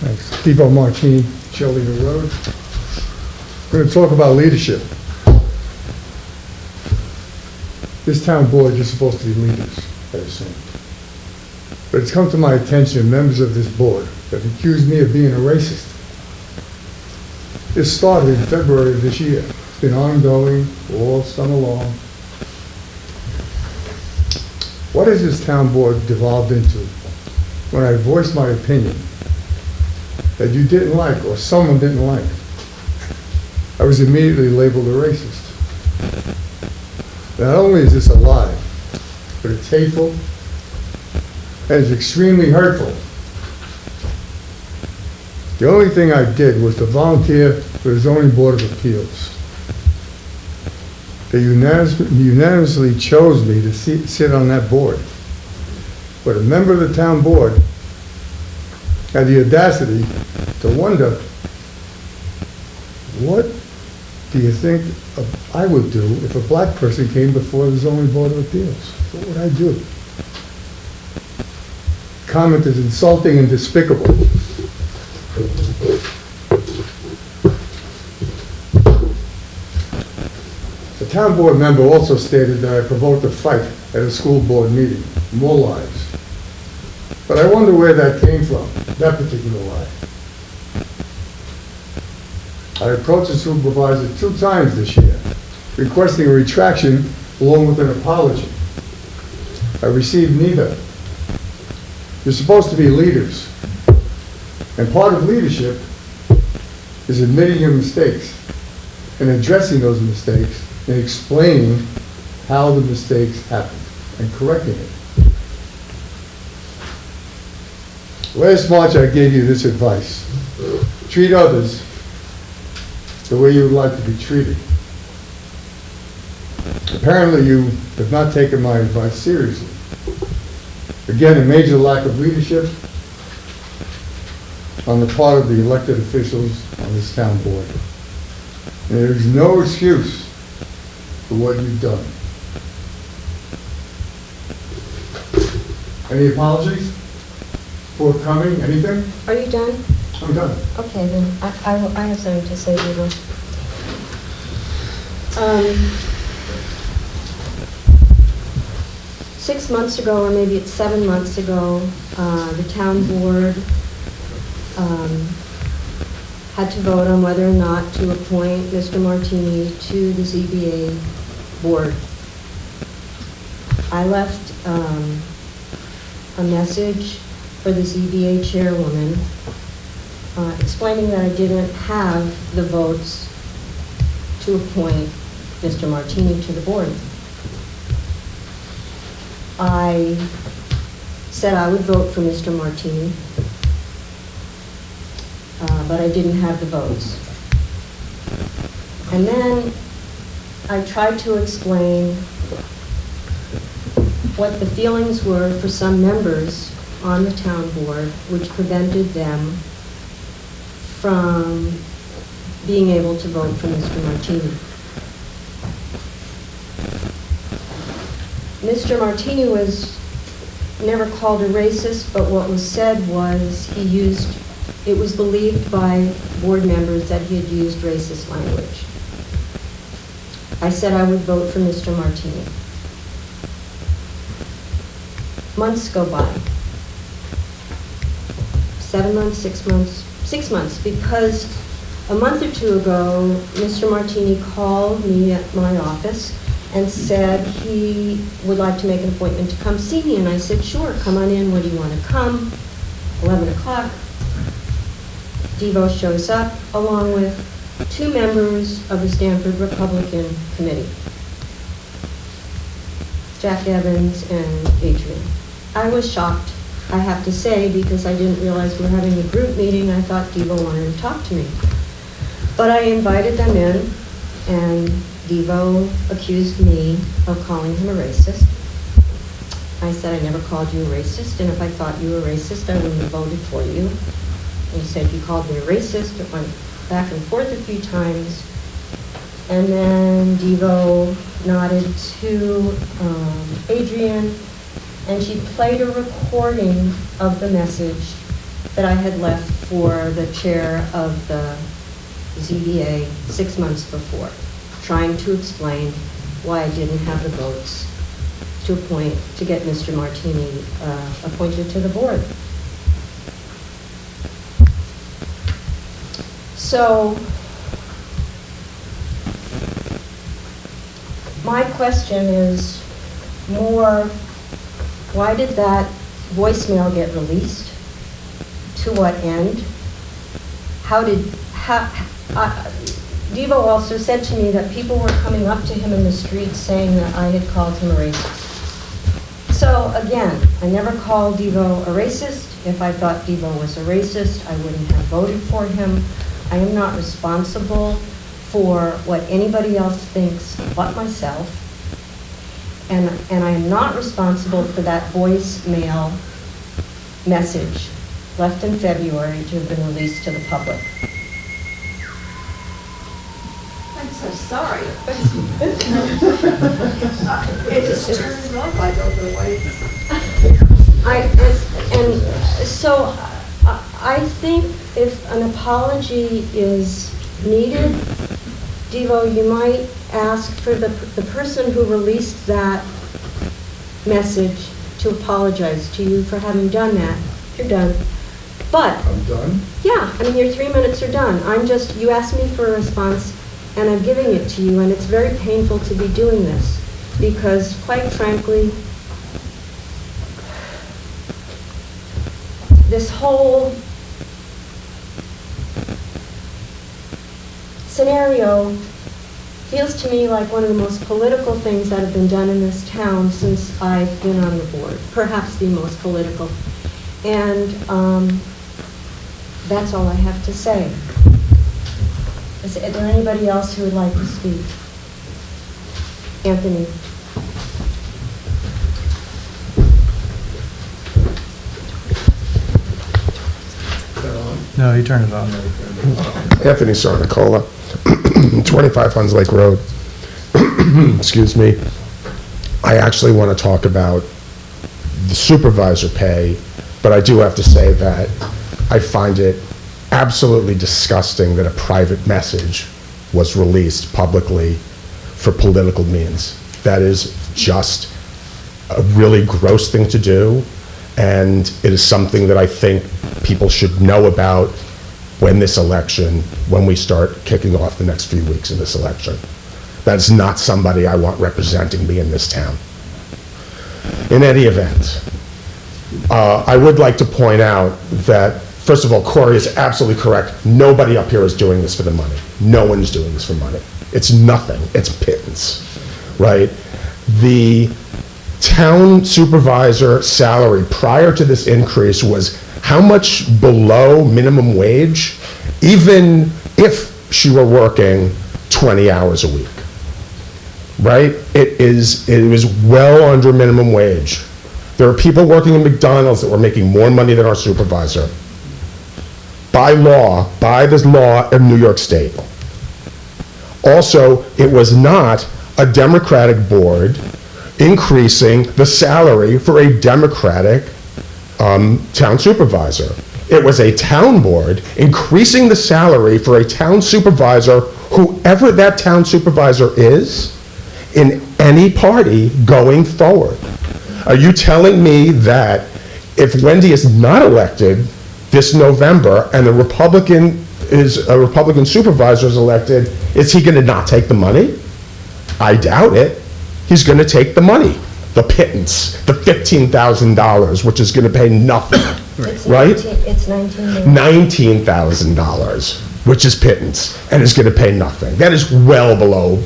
Thanks. Devo Martini, Cheerleader Road. We're going to talk about leadership. This town board is supposed to be leaders, I assume. But it's come to my attention, members of this board have accused me of being a racist. This started in February of this year. It's been ongoing all summer long. What has this town board devolved into when I voiced my opinion that you didn't like or someone didn't like? I was immediately labeled a racist. Not only is this a lie, but it's hateful and it's extremely hurtful. The only thing I did was to volunteer for the Zoning Board of Appeals. They unanimously chose me to sit on that board. But a member of the town board had the audacity to wonder, what do you think I would do if a black person came before the Zoning Board of Appeals? What would I do? Comment is insulting and despicable. The town board member also stated that I provoked a fight at a school board meeting, more lies. But I wonder where that came from, that particular lie. I approached the supervisor 2 times this year, requesting a retraction along with an apology. I received neither. You're supposed to be leaders, and part of leadership is admitting your mistakes and addressing those mistakes and explaining how the mistakes happened and correcting it. Last March, I gave you this advice. Treat others the way you would like to be treated. Apparently, you have not taken my advice seriously. Again, a major lack of leadership on the part of the elected officials on this town board. And there is no excuse for what you've done. Any apologies? Forthcoming? Anything? Are you done? I'm done. Okay, then I have something to say to you. 6 months ago, or maybe it's 7 months ago, the town board had to vote on whether or not to appoint Mr. Martini to the ZBA board. I left a message for the ZBA chairwoman explaining that I didn't have the votes to appoint Mr. Martini to the board. I said I would vote for Mr. Martini, but I didn't have the votes. And then I tried to explain what the feelings were for some members on the town board, which prevented them from being able to vote for Mr. Martini. Mr. Martini was never called a racist, but what was said was it was believed by board members that he had used racist language. I said I would vote for Mr. Martini. Months go by. 7 months, 6 months, 6 months, because a month or two ago, Mr. Martini called me at my office and said he would like to make an appointment to come see me. And I said, sure, come on in. When do you want to come? 11 o'clock. Devo shows up along with 2 members of the Stanford Republican Committee, Jack Evans and Adrian. I was shocked, I have to say, because I didn't realize we were having a group meeting. I thought Devo wanted to talk to me. But I invited them in, and Devo accused me of calling him a racist. I said, I never called you a racist, and if I thought you were racist, I wouldn't have voted for you. And he said, you called me a racist. It went back and forth a few times. And then Devo nodded to Adrian, and she played a recording of the message that I had left for the chair of the ZBA 6 months before, trying to explain why I didn't have the votes to get Mr. Martini appointed to the board. So, my question is more, why did that voicemail get released? To what end? Devo also said to me that people were coming up to him in the street saying that I had called him a racist. So again, I never called Devo a racist. If I thought Devo was a racist, I wouldn't have voted for him. I am not responsible for what anybody else thinks but myself. And I am not responsible for that voicemail message left in February to have been released to the public. I'm so sorry. It just turns off, I don't know why it's... So I think if an apology is needed, Devo, you might ask for the person who released that message to apologize to you for having done that. You're done. But, I'm done? yeah, I mean, your 3 minutes are done. You asked me for a response, and I'm giving it to you, and it's very painful to be doing this, because quite frankly, this whole scenario feels to me like one of the most political things that have been done in this town since I've been on the board, perhaps the most political. And that's all I have to say. Is there anybody else who would like to speak? Anthony. No, you turned it on. Anthony Sarnicola, 25 Huns Lake Road. Excuse me. I actually want to talk about the supervisor pay, but I do have to say that I find it absolutely disgusting that a private message was released publicly for political means. That is just a really gross thing to do, and it is something that I think people should know about when we start kicking off the next few weeks of this election. That's not somebody I want representing me in this town. In any event, I would like to point out that, first of all, Corey is absolutely correct. Nobody up here is doing this for the money. No one is doing this for money. It's nothing. It's pittance, right? The town supervisor salary prior to this increase was how much below minimum wage, even if she were working 20 hours a week, right? It was well under minimum wage. There are people working in McDonald's that were making more money than our supervisor. By law, by this law in New York State. Also, it was not a Democratic board increasing the salary for a Democratic town supervisor. It was a town board increasing the salary for a town supervisor, whoever that town supervisor is, in any party going forward. Are you telling me that if Wendy is not elected this November and a Republican supervisor is elected, is he going to not take the money? I doubt it. He's going to take the money, the pittance, the $15,000, which is going to pay nothing, right? It's $19,000, which is pittance, and is going to pay nothing. That is well below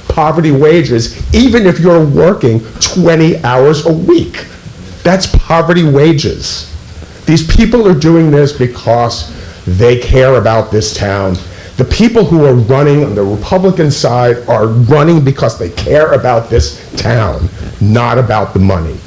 poverty wages, even if you're working 20 hours a week. That's poverty wages. These people are doing this because they care about this town. The people who are running on the Republican side are running because they care about this town, not about the money.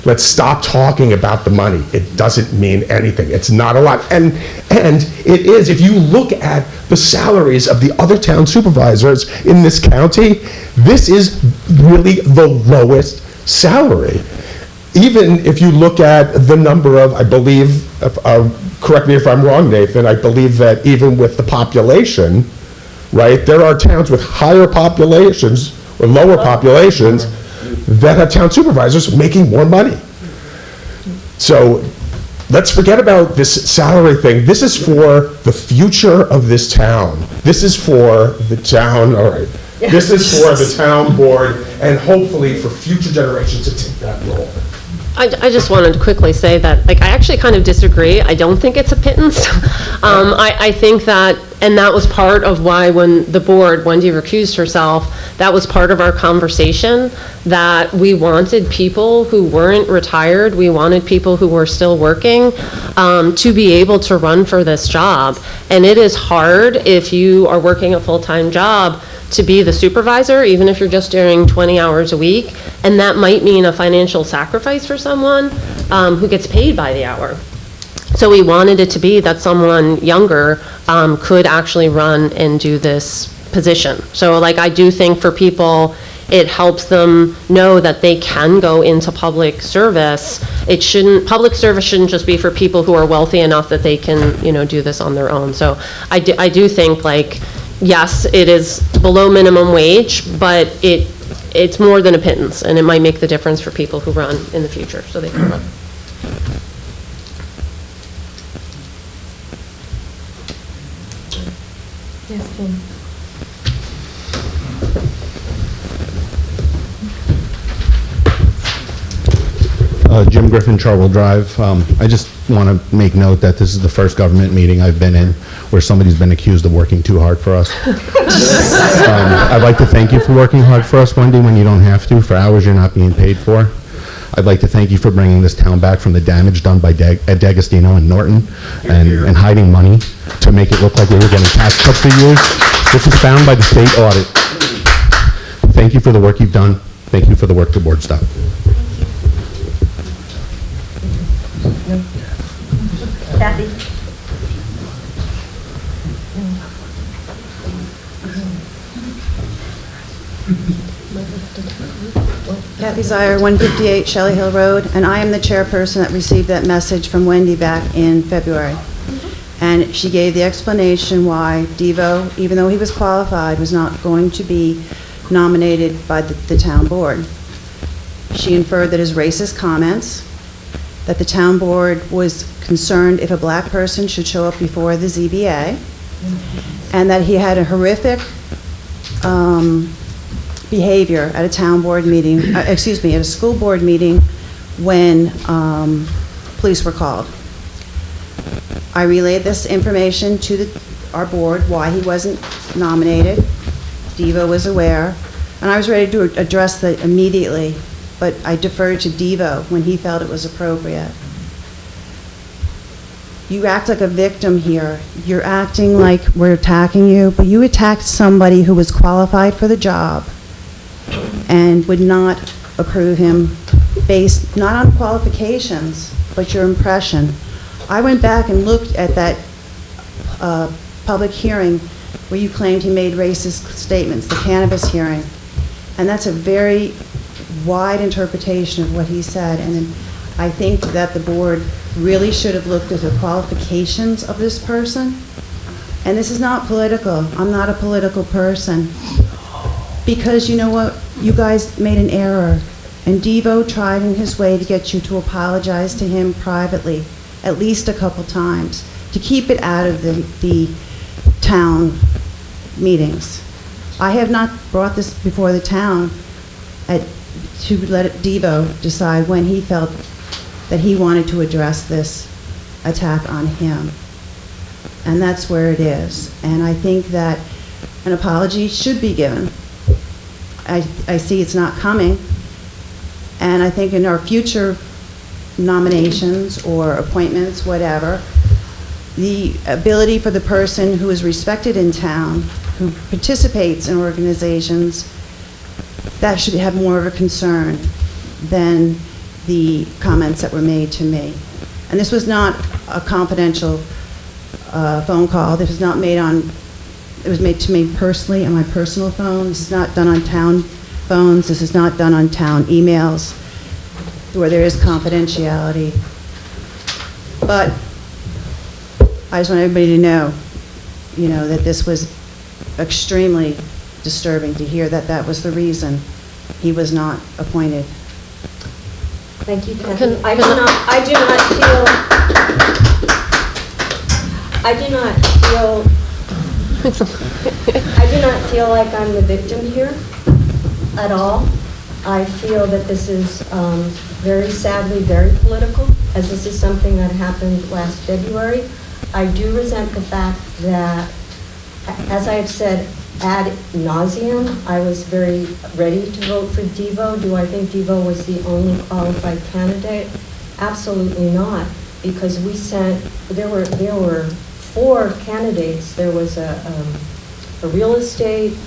Let's stop talking about the money. It doesn't mean anything. It's not a lot. And it is, if you look at the salaries of the other town supervisors in this county, this is really the lowest salary. Even if you look at the number of, I believe, correct me if I'm wrong, Nathan, I believe that even with the population, right, there are towns with higher populations or lower populations that have town supervisors making more money. So let's forget about this salary thing. This is for the future of this town. This is for the town, all right. This is for the town board and hopefully for future generations to take that role. I just wanted to quickly say that, like, I actually kind of disagree. I don't think it's a pittance. I think that, and that was part of why when the board, Wendy recused herself, that was part of our conversation, that we wanted people who weren't retired, we wanted people who were still working to be able to run for this job. And it is hard if you are working a full-time job to be the supervisor, even if you're just doing 20 hours a week, and that might mean a financial sacrifice for someone who gets paid by the hour. So we wanted it to be that someone younger could actually run and do this position. So, like, I do think for people it helps them know that they can go into public service. Public service shouldn't just be for people who are wealthy enough that they can, do this on their own. So I do think, like, yes, it is below minimum wage, but it's more than a pittance, and it might make the difference for people who run in the future, so they can run. Yes, Jim. Jim Griffin, Charwell Drive. I just want to make note that this is the first government meeting I've been in where somebody's been accused of working too hard for us. I'd like to thank you for working hard for us, Wendy, when you don't have to, for hours you're not being paid for. I'd like to thank you for bringing this town back from the damage done by Ed D'Agostino and Norton and hiding money to make it look like we were getting tax cuts for years. This was found by the state audit. Thank you for the work you've done. Thank you for the work the board's done. Kathy? Kathy Zier, 158 Shelley Hill Road, and I am the chairperson that received that message from Wendy back in February. And she gave the explanation why Devo, even though he was qualified, was not going to be nominated by the town board. She inferred that his racist comments, that the town board was concerned if a black person should show up before the ZBA, and that he had a horrific behavior at a town board meeting, at a school board meeting when police were called. I relayed this information to our board, why he wasn't nominated. Devo was aware, and I was ready to address that immediately, but I deferred to Devo when he felt it was appropriate. You act like a victim here. You're acting like we're attacking you, but you attacked somebody who was qualified for the job and would not approve him based not on qualifications, but your impression. I went back and looked at that public hearing where you claimed he made racist statements, the cannabis hearing, and that's a very wide interpretation of what he said, and I think that the board really should have looked at the qualifications of this person. And this is not political. I'm not a political person. Because you know what? You guys made an error. And Devo tried in his way to get you to apologize to him privately, at least a couple times, to keep it out of the town meetings. I have not brought this before the town to let Devo decide when he felt that he wanted to address this attack on him. And that's where it is. And I think that an apology should be given. I see it's not coming. And I think in our future nominations or appointments, whatever, the ability for the person who is respected in town, who participates in organizations, that should have more of a concern than the comments that were made to me. And this was not a confidential phone call. This was not made on, it was made to me personally on my personal phone. This is not done on town phones. This is not done on town emails where there is confidentiality. But I just want everybody to know, that this was extremely disturbing to hear that that was the reason he was not appointed. Thank you, Kathy. I do not feel like I'm the victim here at all. I feel that this is very sadly very political, as this is something that happened last February. I do resent the fact that, as I have said ad nauseum, I was very ready to vote for Devo. Do I think Devo was the only qualified candidate? Absolutely not, because we sent, there were 4 candidates. There was a real estate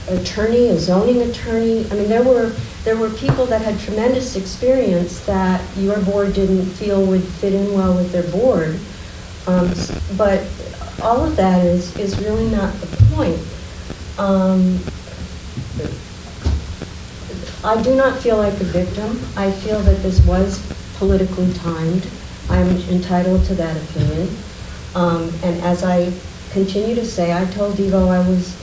attorney, a zoning attorney. I mean, there were people that had tremendous experience that your board didn't feel would fit in well with their board. But all of that is really not the point. I do not feel like a victim. I feel that this was politically timed. I'm entitled to that opinion. And as I continue to say, I told Devo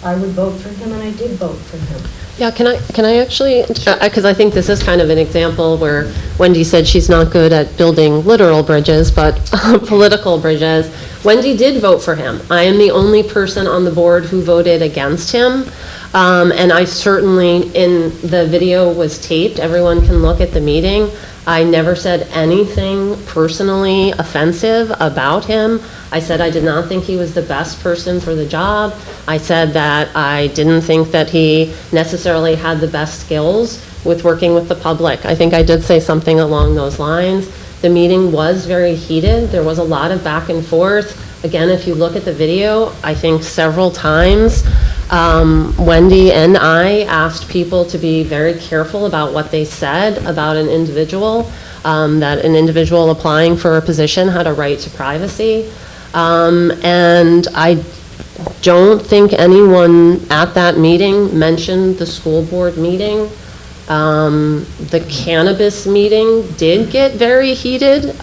I would vote for him, and I did vote for him. Yeah, can I actually, because I think this is kind of an example where Wendy said she's not good at building literal bridges, but political bridges. Wendy did vote for him. I am the only person on the board who voted against him. And I certainly, the video was taped, everyone can look at the meeting. I never said anything personally offensive about him. I said I did not think he was the best person for the job. I said that I didn't think that he necessarily had the best skills with working with the public. I think I did say something along those lines. The meeting was very heated. There was a lot of back and forth. Again, if you look at the video, I think several times Wendy and I asked people to be very careful about what they said about an individual, that an individual applying for a position had a right to privacy. And I don't think anyone at that meeting mentioned the school board meeting. The cannabis meeting did get very heated.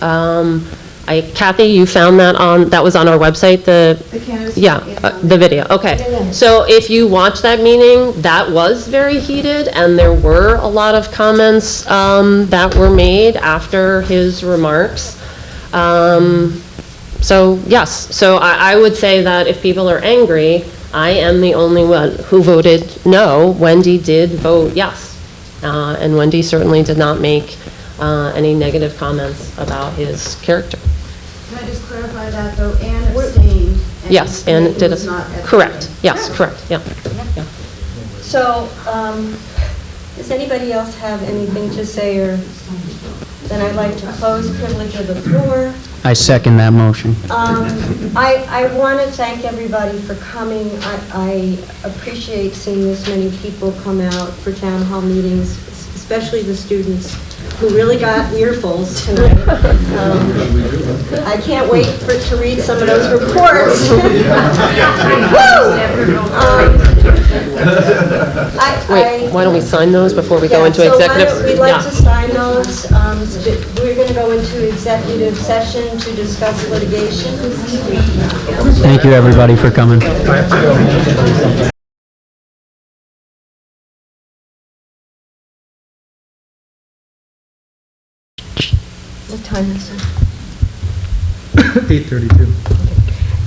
Kathy, you found that was on our website, the cannabis? Yeah, the video, okay. So if you watch that meeting, that was very heated, and there were a lot of comments that were made after his remarks. So yes, so I would say that if people are angry, I am the only one who voted no. Wendy did vote yes. And Wendy certainly did not make any negative comments about his character. Can I just clarify that, though? Anne abstained. Yes, and Nathan did was not at the correct. meeting. Yes, correct, yeah. So, does anybody else have anything to say, or then I'd like to close privilege of the floor. I second that motion. I want to thank everybody for coming. I appreciate seeing this many people come out for town hall meetings, especially the students who really got earfuls tonight. I can't wait to read some of those reports. Wait, why don't we sign those before we go into executive? So we'd like to sign those. We're going to go into executive session to discuss litigation. Thank you, everybody, for coming. What time is it? 8:32.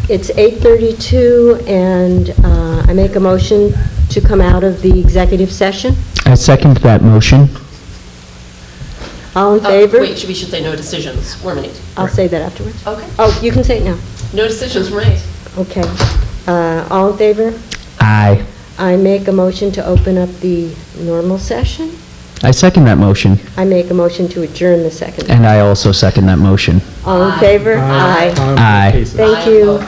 It's 8:32, and I make a motion to come out of the executive session. I second that motion. All in favor? Wait, we should say no decisions were made. I'll say that afterwards. Okay. Oh, you can say it now. No decisions were made. Okay. All in favor? Aye. I make a motion to open up the normal session. I second that motion. I make a motion to adjourn the second. And I also second that motion. All in favor? Aye. Aye. Aye. Thank you.